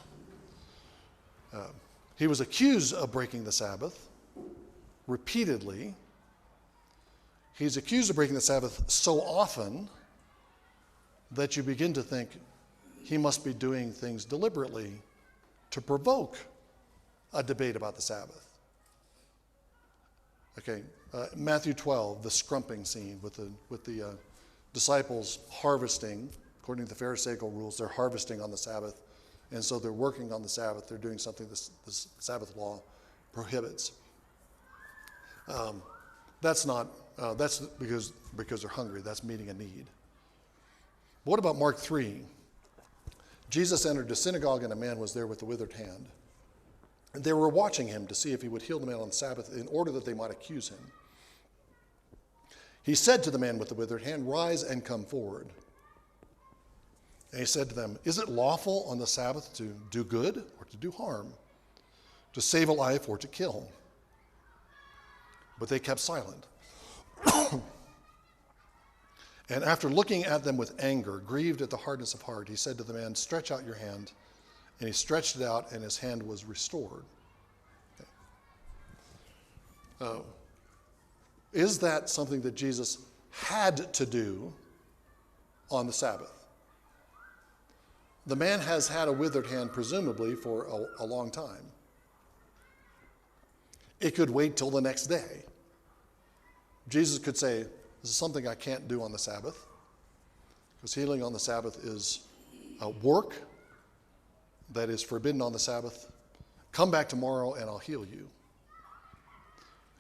He was accused of breaking the Sabbath repeatedly. He's accused of breaking the Sabbath so often that you begin to think he must be doing things deliberately to provoke a debate about the Sabbath. Okay, Matthew 12, the scrumping scene with the disciples harvesting. According to the Pharisaical rules, they're harvesting on the Sabbath, and so they're working on the Sabbath. They're doing something this Sabbath law prohibits. That's because they're hungry. That's meeting a need. What about Mark 3? Jesus entered a synagogue, and a man was there with a withered hand. And they were watching him to see if he would heal the man on the Sabbath in order that they might accuse him. He said to the man with the withered hand, "Rise and come forward." And he said to them, "Is it lawful on the Sabbath to do good or to do harm, to save a life or to kill?" But they kept silent. And after looking at them with anger, grieved at the hardness of heart, he said to the man, "Stretch out your hand." And he stretched it out, and his hand was restored. Okay. Is that something that Jesus had to do on the Sabbath? The man has had a withered hand, presumably, for a long time. It could wait till the next day. Jesus could say, "This is something I can't do on the Sabbath," because healing on the Sabbath is work that is forbidden on the Sabbath. Come back tomorrow and I'll heal you.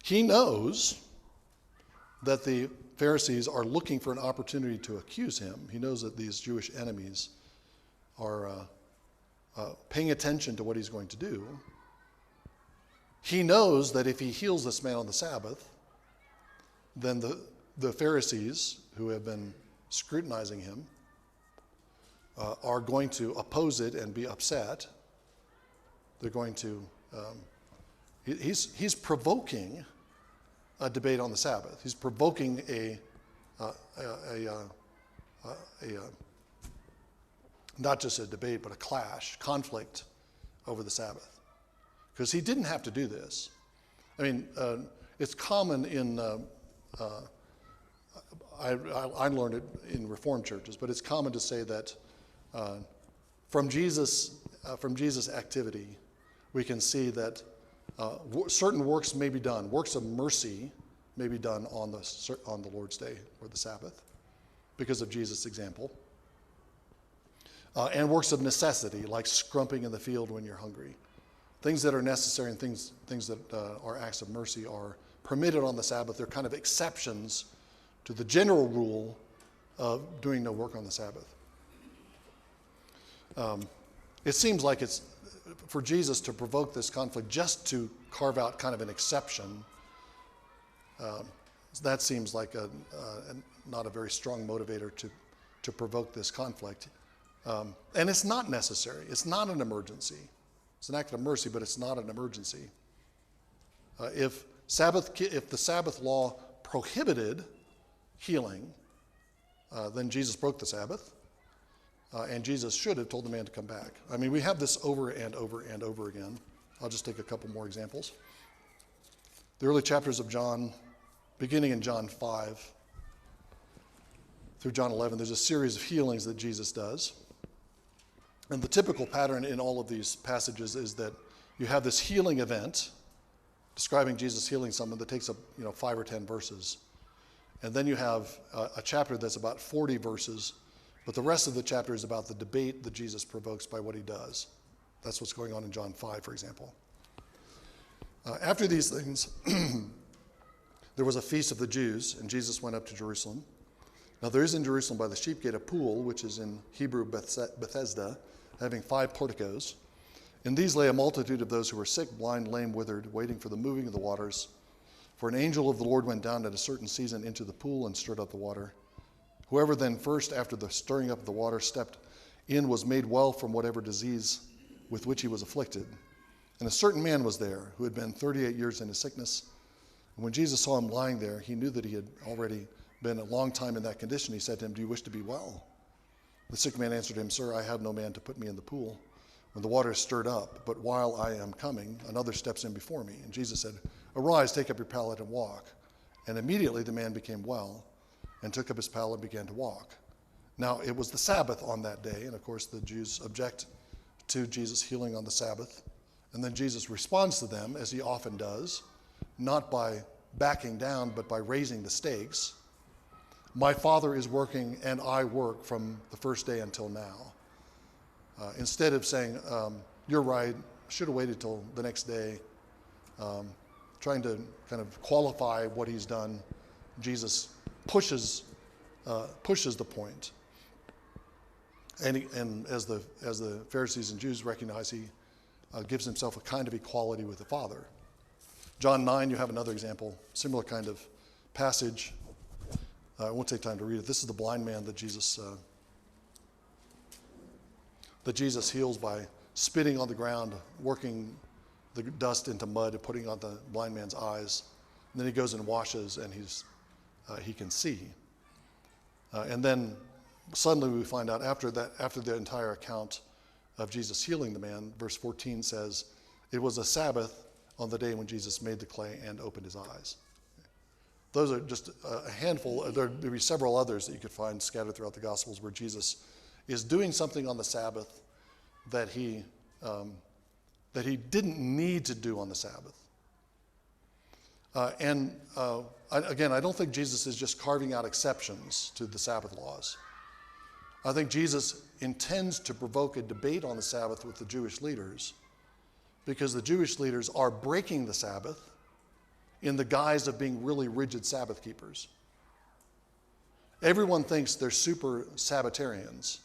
He knows that the Pharisees are looking for an opportunity to accuse him. He knows that these Jewish enemies are paying attention to what he's going to do. He knows that if he heals this man on the Sabbath, then the Pharisees, who have been scrutinizing him, are going to oppose it and be upset. They're going to, he's provoking a debate on the Sabbath. He's provoking not just a debate, but a clash, conflict over the Sabbath. Because he didn't have to do this. I mean, it's common in, I learned it in Reformed churches, but it's common to say that from Jesus' activity, we can see that certain works may be done. Works of mercy may be done on the Lord's Day or the Sabbath because of Jesus' example. And works of necessity, like scrumping in the field when you're hungry. Things that are necessary and things that are acts of mercy are permitted on the Sabbath. They're kind of exceptions to the general rule of doing no work on the Sabbath. It seems like it's for Jesus to provoke this conflict just to carve out kind of an exception. That seems like not a very strong motivator to provoke this conflict. And it's not necessary. It's not an emergency. It's an act of mercy, but it's not an emergency. If the Sabbath law prohibited healing, then Jesus broke the Sabbath, and Jesus should have told the man to come back. I mean, we have this over and over and over again. I'll just take a couple more examples. The early chapters of John, beginning in John 5 through John 11, there's a series of healings that Jesus does. And the typical pattern in all of these passages is that you have this healing event describing Jesus healing someone that takes up 5 or 10 verses. And then you have a chapter that's about 40 verses But the rest of the chapter is about the debate that Jesus provokes by what he does. That's what's going on in John 5, for example. After these things, there was a feast of the Jews, and Jesus went up to Jerusalem. Now there is in Jerusalem by the sheep gate a pool, which is in Hebrew Bethesda, having 5 porticos. In these lay a multitude of those who were sick, blind, lame, withered, waiting for the moving of the waters. For an angel of the Lord went down at a certain season into the pool and stirred up the water. Whoever then first, after the stirring up of the water, stepped in was made well from whatever disease with which he was afflicted. And a certain man was there who had been 38 years in a sickness. And when Jesus saw him lying there, he knew that he had already been a long time in that condition. He said to him, "Do you wish to be well?" The sick man answered him, "Sir, I have no man to put me in the pool when the water is stirred up. But while I am coming, another steps in before me." And Jesus said, "Arise, take up your pallet and walk." And immediately the man became well and took up his pallet and began to walk. Now it was the Sabbath on that day, and of course the Jews object to Jesus healing on the Sabbath. And then Jesus responds to them, as he often does, not by backing down, but by raising the stakes. My Father is working, and I work from the first day until now. Instead of saying, you're right, should have waited till the next day, trying to kind of qualify what he's done, Jesus pushes the point. And as the Pharisees and Jews recognize, he gives himself a kind of equality with the Father. John 9, you have another example, similar kind of passage. I won't take time to read it. This is the blind man that Jesus heals by spitting on the ground, working the dust into mud and putting on the blind man's eyes. And then he goes and washes, and he can see. And then suddenly we find out after the entire account of Jesus healing the man, verse 14 says, it was a Sabbath on the day when Jesus made the clay and opened his eyes. Those are just a handful. There may be several others that you could find scattered throughout the Gospels where Jesus is doing something on the Sabbath that he didn't need to do on the Sabbath. Again, I don't think Jesus is just carving out exceptions to the Sabbath laws. I think Jesus intends to provoke a debate on the Sabbath with the Jewish leaders because the Jewish leaders are breaking the Sabbath in the guise of being really rigid Sabbath keepers. Everyone thinks they're super Sabbatarians.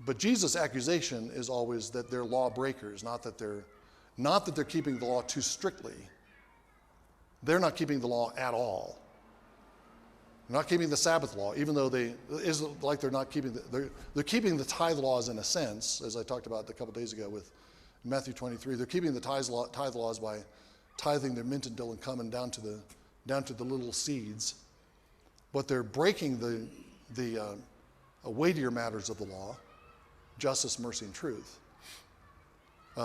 But Jesus' accusation is always that they're law breakers, not that they're keeping the law too strictly. They're not keeping the law at all. They're not keeping the Sabbath law, even though they're keeping the tithe laws in a sense, as I talked about a couple days ago with Matthew 23. They're keeping the tithe laws by tithing their mint and dill and cumin down to the little seeds, but they're breaking the weightier matters of the law, justice, mercy, and truth.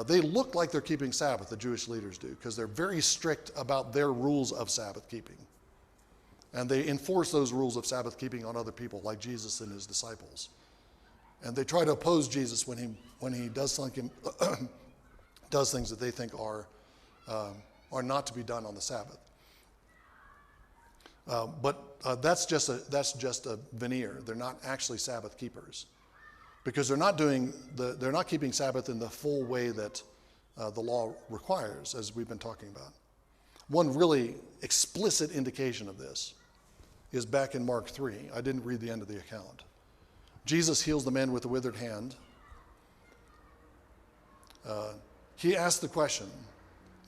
They look like they're keeping Sabbath, the Jewish leaders do, because they're very strict about their rules of Sabbath keeping. And they enforce those rules of Sabbath keeping on other people, like Jesus and his disciples. And they try to oppose Jesus when he does something, does things that they think are not to be done on the Sabbath. But that's just a veneer. They're not actually Sabbath keepers, because they're not keeping Sabbath in the full way that the law requires, as we've been talking about. One really explicit indication of this is back in Mark 3. I didn't read the end of the account. Jesus heals the man with the withered hand. He asked the question,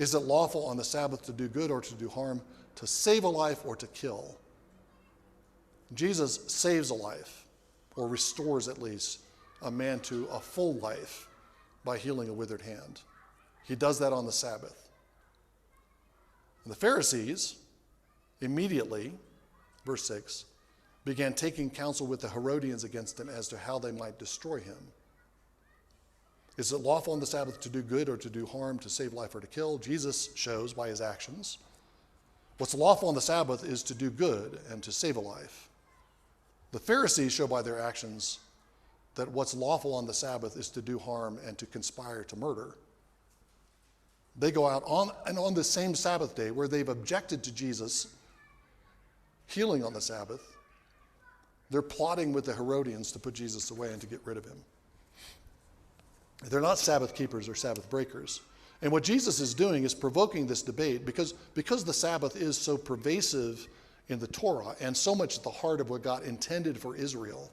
is it lawful on the Sabbath to do good or to do harm, to save a life or to kill? Jesus saves a life, or restores at least a man to a full life by healing a withered hand. He does that on the Sabbath. And the Pharisees immediately, verse 6, began taking counsel with the Herodians against him as to how they might destroy him. Is it lawful on the Sabbath to do good or to do harm, to save life or to kill? Jesus shows by his actions. What's lawful on the Sabbath is to do good and to save a life. The Pharisees show by their actions that what's lawful on the Sabbath is to do harm and to conspire to murder. They go out on the same Sabbath day where they've objected to Jesus healing on the Sabbath. They're plotting with the Herodians to put Jesus away and to get rid of him. They're not Sabbath keepers or Sabbath breakers. And what Jesus is doing is provoking this debate because the Sabbath is so pervasive in the Torah and so much at the heart of what God intended for Israel,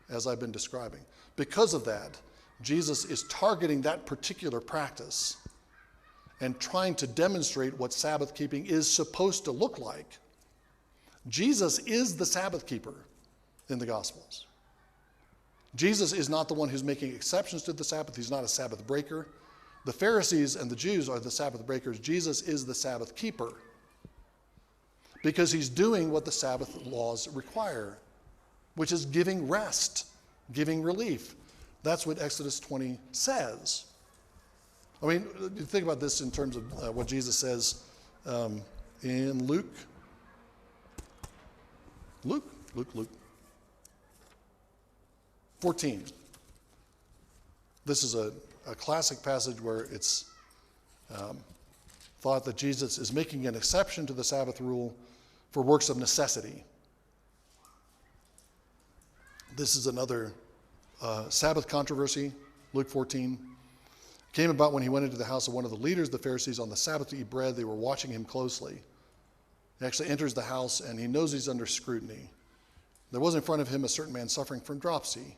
as I've been describing. Because of that, Jesus is targeting that particular practice and trying to demonstrate what Sabbath keeping is supposed to look like. Jesus is the Sabbath keeper in the Gospels. Jesus is not the one who's making exceptions to the Sabbath. He's not a Sabbath breaker. The Pharisees and the Jews are the Sabbath breakers. Jesus is the Sabbath keeper because he's doing what the Sabbath laws require, which is giving rest, giving relief. That's what Exodus 20 says. I mean, you think about this in terms of what Jesus says in Luke 14. This is a classic passage where it's thought that Jesus is making an exception to the Sabbath rule for works of necessity. This is another Sabbath controversy, Luke 14. Came about when he went into the house of one of the leaders of the Pharisees on the Sabbath to eat bread. They were watching him closely. He actually enters the house and he knows he's under scrutiny. There was in front of him a certain man suffering from dropsy.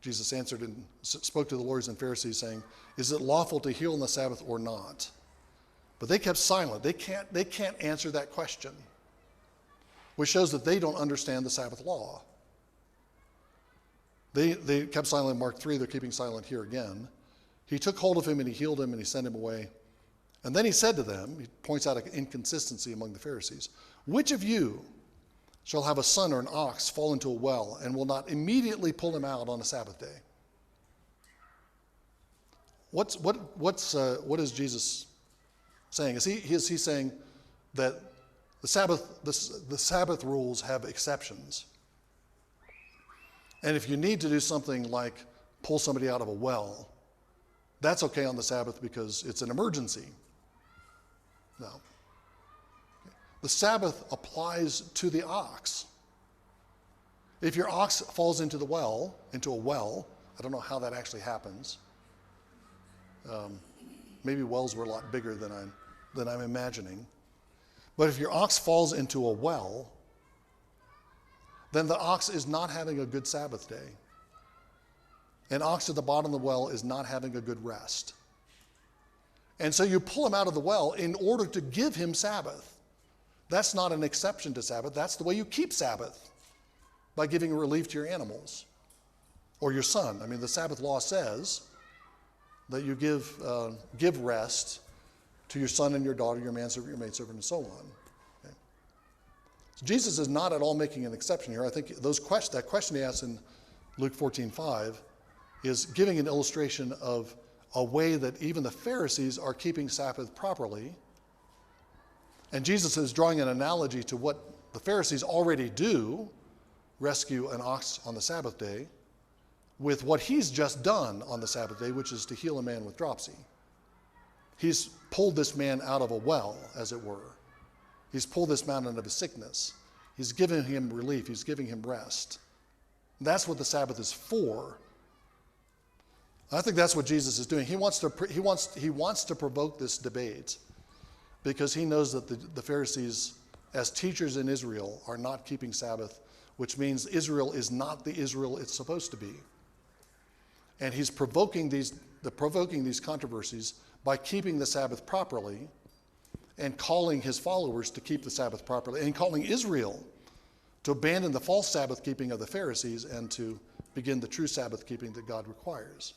Jesus answered and spoke to the lawyers and Pharisees, saying, "Is it lawful to heal on the Sabbath or not?" But they kept silent. They can't answer that question, which shows that they don't understand the Sabbath law. They kept silent in Mark 3. They're keeping silent here again. He took hold of him and he healed him and he sent him away. And then he said to them, he points out an inconsistency among the Pharisees, "Which of you shall have a son or an ox fall into a well and will not immediately pull him out on a Sabbath day?" What is Jesus saying? Is he saying that the Sabbath rules have exceptions? And if you need to do something like pull somebody out of a well, that's okay on the Sabbath because it's an emergency. No. The Sabbath applies to the ox. If your ox falls into a well, I don't know how that actually happens. Maybe wells were a lot bigger than I'm imagining. But if your ox falls into a well, then the ox is not having a good Sabbath day. An ox at the bottom of the well is not having a good rest. And so you pull him out of the well in order to give him Sabbath. That's not an exception to Sabbath. That's the way you keep Sabbath, by giving relief to your animals or your son. I mean, the Sabbath law says that you give rest to your son and your daughter, your manservant, your maidservant, and so on. Okay. So Jesus is not at all making an exception here. I think that question he asked in Luke 14:5 is giving an illustration of a way that even the Pharisees are keeping Sabbath properly. And Jesus is drawing an analogy to what the Pharisees already do, rescue an ox on the Sabbath day, with what he's just done on the Sabbath day, which is to heal a man with dropsy. He's pulled this man out of a well, as it were. He's pulled this man out of his sickness. He's given him relief. He's giving him rest. That's what the Sabbath is for. I think that's what Jesus is doing. He wants to provoke this debate because he knows that the Pharisees, as teachers in Israel, are not keeping Sabbath, which means Israel is not the Israel it's supposed to be. And he's provoking these controversies by keeping the Sabbath properly and calling his followers to keep the Sabbath properly and calling Israel to abandon the false Sabbath keeping of the Pharisees and to begin the true Sabbath keeping that God requires.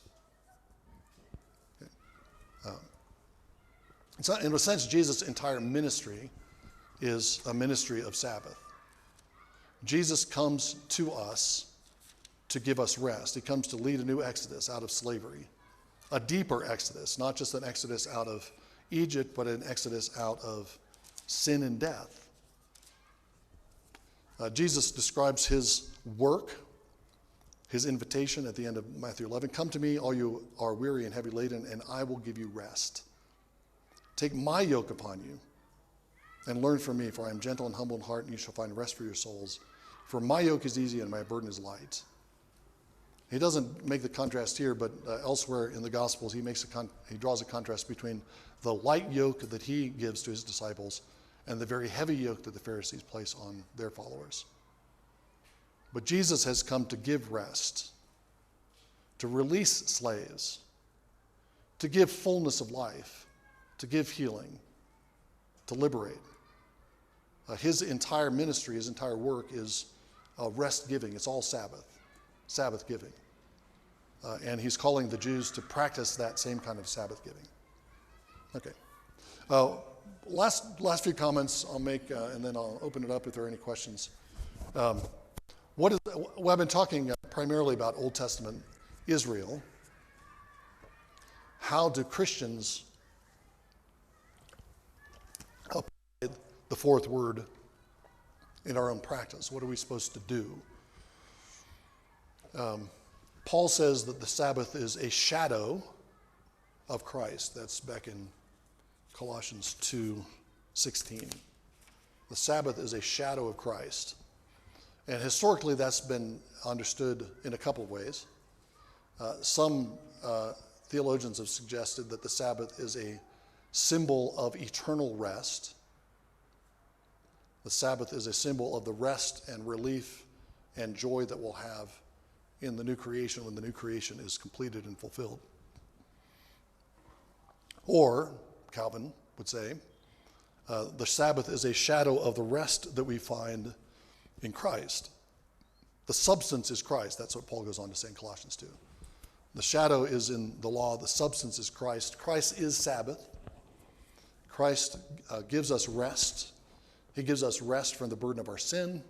So in a sense, Jesus' entire ministry is a ministry of Sabbath. Jesus comes to us to give us rest. He comes to lead a new exodus out of slavery, a deeper exodus, not just an exodus out of Egypt, but an exodus out of sin and death. Jesus describes his work, his invitation at the end of Matthew 11. "Come to me, all you are weary and heavy laden, and I will give you rest. Take my yoke upon you and learn from me, for I am gentle and humble in heart, and you shall find rest for your souls. For my yoke is easy and my burden is light. He doesn't make the contrast here, but elsewhere in the Gospels, he draws a contrast between the light yoke that he gives to his disciples and the very heavy yoke that the Pharisees place on their followers. But Jesus has come to give rest, to release slaves, to give fullness of life, to give healing, to liberate. His entire ministry, his entire work is rest giving. It's all Sabbath giving. And he's calling the Jews to practice that same kind of Sabbath giving. Okay. Last few comments I'll make, and then I'll open it up if there are any questions. I've been talking primarily about Old Testament Israel. How do Christians apply the fourth word in our own practice? What are we supposed to do? Paul says that the Sabbath is a shadow of Christ. That's back in Colossians 2:16. The Sabbath is a shadow of Christ. And historically, that's been understood in a couple of ways. Some theologians have suggested that the Sabbath is a symbol of eternal rest. The Sabbath is a symbol of the rest and relief and joy that we'll have in the new creation when the new creation is completed and fulfilled. Or, Calvin would say, the Sabbath is a shadow of the rest that we find in Christ. The substance is Christ. That's what Paul goes on to say in Colossians 2. The shadow is in the law. The substance is Christ. Christ is Sabbath. Christ gives us rest. He gives us rest from the burden of our sin.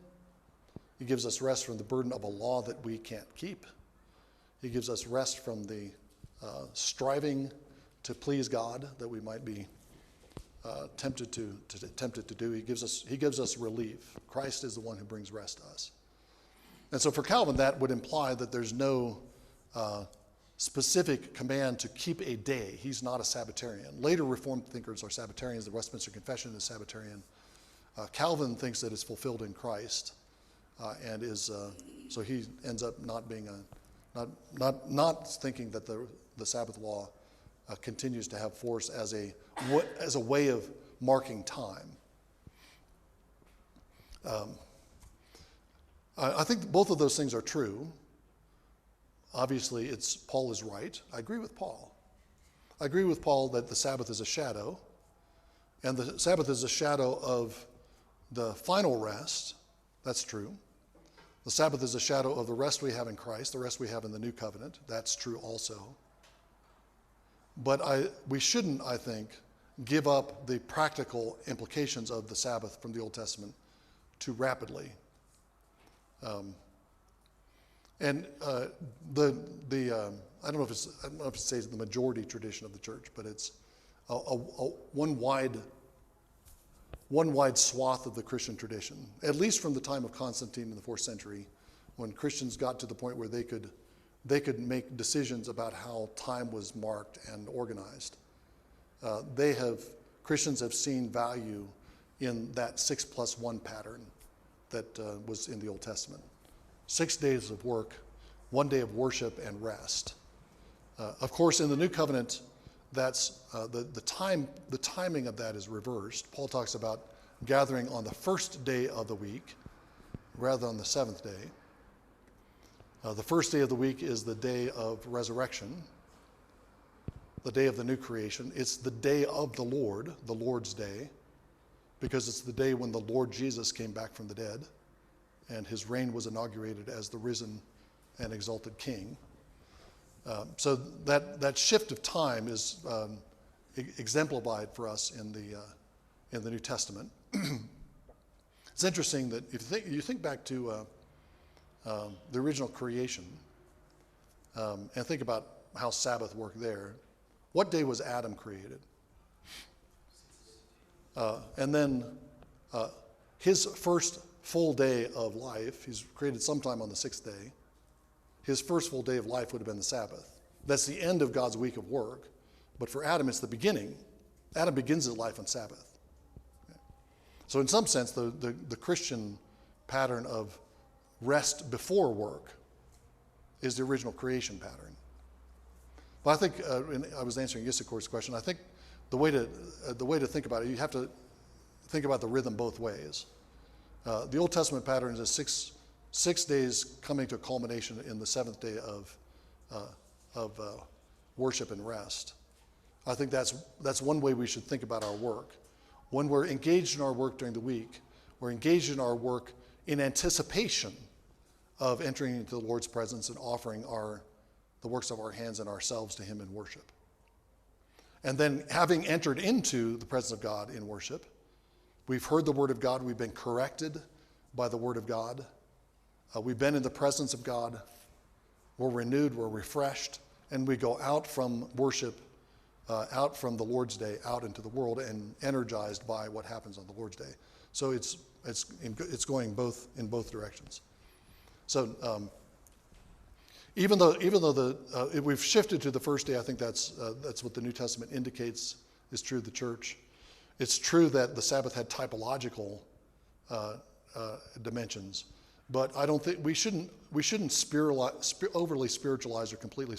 He gives us rest from the burden of a law that we can't keep. He gives us rest from the striving to please God that we might be tempted to do. He gives us relief. Christ is the one who brings rest to us. And so for Calvin, that would imply that there's no specific command to keep a day. He's not a Sabbatarian. Later Reformed thinkers are Sabbatarians. The Westminster Confession is Sabbatarian. Calvin thinks that it's fulfilled in Christ, and is so he ends up not being not thinking that the Sabbath law continues to have force as a way of marking time. I think both of those things are true. Obviously, Paul is right. I agree with Paul. I agree with Paul that the Sabbath is a shadow, and the Sabbath is a shadow of the final rest. That's true. The Sabbath is a shadow of the rest we have in Christ, the rest we have in the new covenant. That's true also. But we shouldn't, I think, give up the practical implications of the Sabbath from the Old Testament too rapidly. I don't know if it says the majority tradition of the church, but it's one wide swath of the Christian tradition, at least from the time of Constantine in the 4th century, when Christians got to the point where they could make decisions about how time was marked and organized. Christians have seen value in that 6+1 pattern that was in the Old Testament. 6 days of work, 1 day of worship and rest. Of course, in the New Covenant, that's the timing of that is reversed. Paul talks about gathering on the first day of the week rather than the seventh day. The first day of the week is the day of resurrection, the day of the new creation. It's the day of the Lord's day, because it's the day when the Lord Jesus came back from the dead and his reign was inaugurated as the risen and exalted King. So that shift of time is exemplified for us in the New Testament. It's interesting that if you think back to the original creation and think about how Sabbath worked there. What day was Adam created? And then his first full day of life, he's created sometime on the sixth day. His first full day of life would have been the Sabbath. That's the end of God's week of work. But for Adam, it's the beginning. Adam begins his life on Sabbath. Okay. So in some sense, the Christian pattern of rest before work is the original creation pattern. But I think, and I was answering Issachar's question, I think the way to think about it, you have to think about the rhythm both ways. The Old Testament pattern is six days coming to a culmination in the seventh day of worship and rest. I think that's one way we should think about our work. When we're engaged in our work during the week, we're engaged in our work in anticipation of entering into the Lord's presence and offering the works of our hands and ourselves to him in worship. And then having entered into the presence of God in worship, we've heard the word of God, we've been corrected by the word of God, we've been in the presence of God, we're renewed, we're refreshed, and we go out from worship, out from the Lord's Day, out into the world, and energized by what happens on the Lord's Day. So it's going in both directions. So even though we've shifted to the first day, I think that's what the New Testament indicates is true of the church. It's true that the Sabbath had typological dimensions, but I don't think we shouldn't overly spiritualize or completely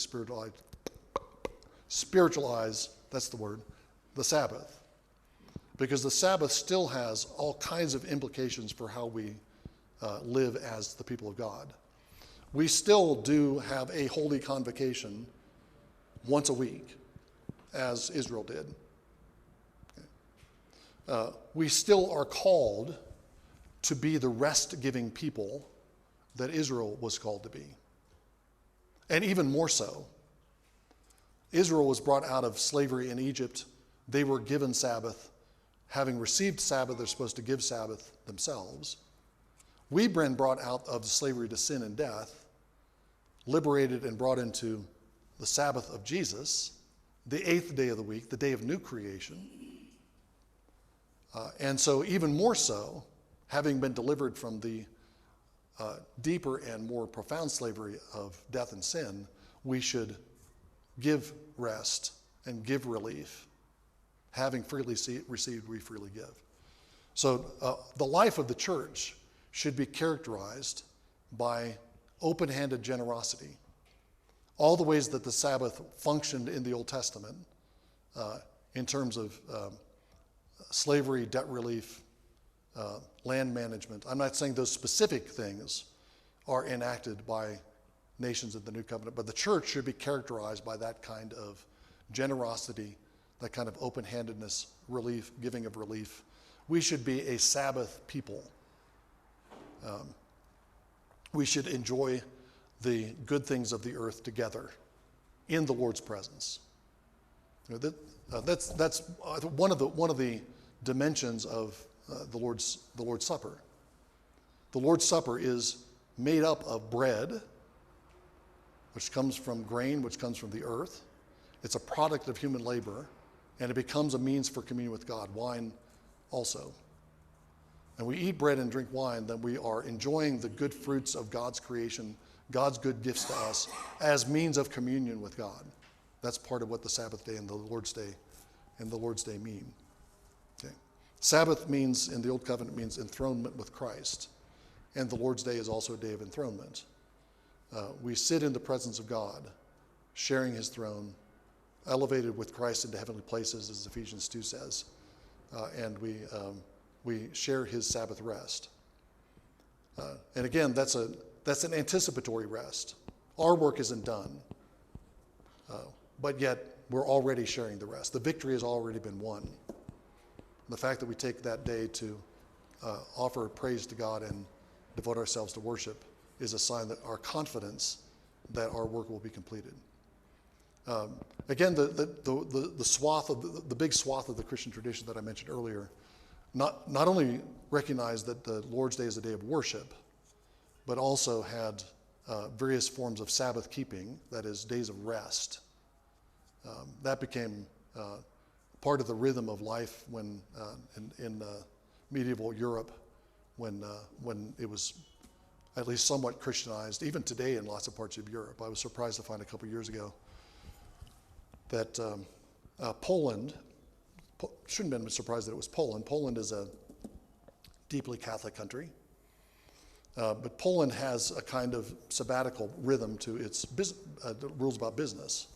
spiritualize. That's the word, the Sabbath, because the Sabbath still has all kinds of implications for how we live as the people of God. We still do have a holy convocation once a week, as Israel did. We still are called to be the rest-giving people that Israel was called to be. And even more so, Israel was brought out of slavery in Egypt. They were given Sabbath. Having received Sabbath, they're supposed to give Sabbath themselves. We've been brought out of slavery to sin and death, liberated and brought into the Sabbath of Jesus, the eighth day of the week, the day of new creation. And so even more so, having been delivered from the deeper and more profound slavery of death and sin, we should give rest and give relief. Having freely received, we freely give. So the life of the church should be characterized by open-handed generosity. All the ways that the Sabbath functioned in the Old Testament in terms of slavery, debt relief, land management. I'm not saying those specific things are enacted by nations in the New Covenant, but the church should be characterized by that kind of generosity, that kind of open-handedness, relief, giving of relief. We should be a Sabbath people. We should enjoy the good things of the earth together in the Lord's presence. That's one of the dimensions of the Lord's Supper. The Lord's Supper is made up of bread, which comes from grain, which comes from the earth. It's a product of human labor, and it becomes a means for communion with God. Wine also. And we eat bread and drink wine, then we are enjoying the good fruits of God's creation, God's good gifts to us, as means of communion with God. That's part of what the Sabbath day and the Lord's Day mean. Okay. Sabbath means, in the Old Covenant, means enthronement with Christ. And the Lord's Day is also a day of enthronement. We sit in the presence of God, sharing his throne, elevated with Christ into heavenly places, as Ephesians 2 says. And we share his Sabbath rest. And again, that's an anticipatory rest. Our work isn't done, but yet we're already sharing the rest. The victory has already been won. The fact that we take that day to offer praise to God and devote ourselves to worship is a sign that our confidence that our work will be completed. Again, the swath of the big swath of the Christian tradition that I mentioned earlier, not only recognized that the Lord's Day is a day of worship, but also had various forms of Sabbath keeping, that is, days of rest. That became part of the rhythm of life when in medieval Europe, when it was at least somewhat Christianized, even today in lots of parts of Europe. I was surprised to find a couple years ago that Poland, shouldn't have been surprised that it was Poland. Poland is a deeply Catholic country. But Poland has a kind of sabbatical rhythm to its the rules about business.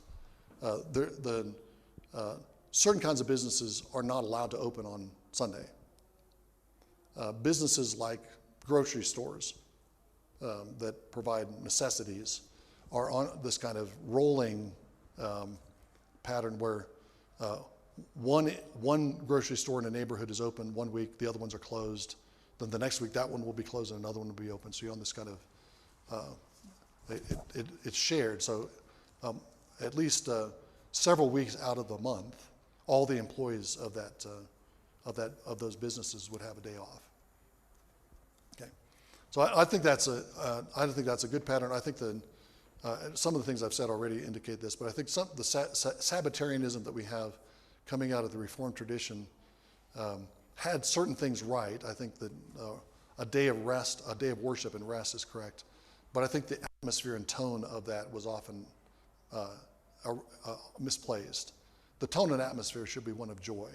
Certain kinds of businesses are not allowed to open on Sunday. Businesses like grocery stores that provide necessities are on this kind of rolling pattern where one grocery store in a neighborhood is open one week, the other ones are closed. Then the next week that one will be closed and another one will be open. So you're on this kind of, it's shared. So at least several weeks out of the month, all the employees of those businesses would have a day off. Okay, so I think that's a good pattern. I think some of the things I've said already indicate this, but I think the Sabbatarianism that we have coming out of the Reformed tradition had certain things right. I think that a day of rest, a day of worship and rest is correct, but I think the atmosphere and tone of that was often misplaced. The tone and atmosphere should be one of joy,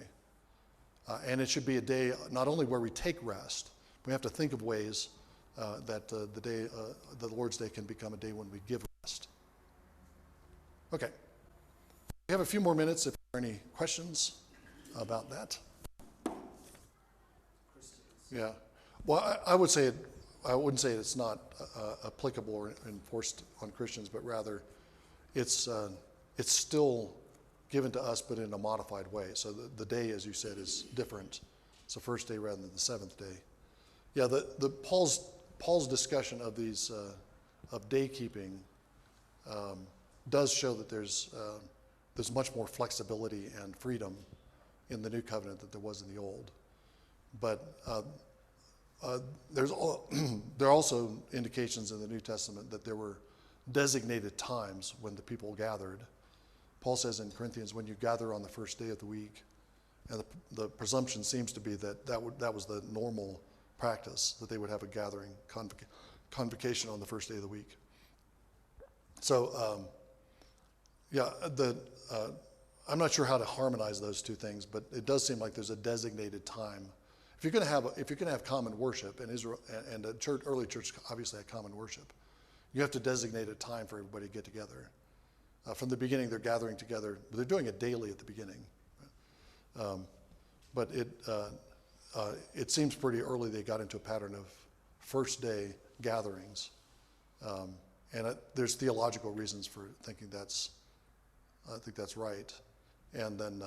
and it should be a day not only where we take rest, we have to think of ways that the Lord's Day can become a day when we give rest. Okay, we have a few more minutes if there are any questions about that. Yeah, well, I would say I wouldn't say it's not applicable or enforced on Christians, but rather it's still given to us, but in a modified way. So the day, as you said, is different. It's the first day rather than the seventh day. Yeah, the Paul's discussion of these of day keeping does show that there's much more flexibility and freedom in the new covenant than there was in the old. But there are also indications in the New Testament that there were designated times when the people gathered. Paul says in Corinthians, when you gather on the first day of the week, and the presumption seems to be that was the normal practice, that they would have a gathering, convocation on the first day of the week. So, I'm not sure how to harmonize those two things, but it does seem like there's a designated time. If you're going to have common worship, and Israel and the early church obviously had common worship, you have to designate a time for everybody to get together. From the beginning, they're gathering together, but they're doing it daily at the beginning. But it seems pretty early they got into a pattern of first day gatherings, and there's theological reasons for thinking I think that's right. And then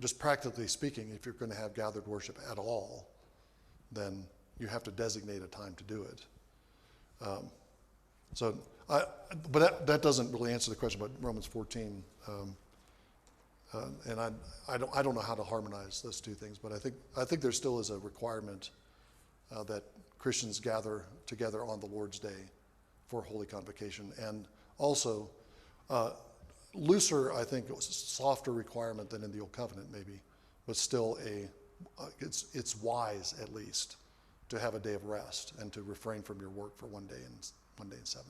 just practically speaking, if you're going to have gathered worship at all, then you have to designate a time to do it. But that doesn't really answer the question about Romans 14. And I don't know how to harmonize those two things, but I think there still is a requirement that Christians gather together on the Lord's Day for Holy Convocation, and also looser, I think, it was a softer requirement than in the Old Covenant, maybe, but still it's wise at least to have a day of rest and to refrain from your work for one day and 7.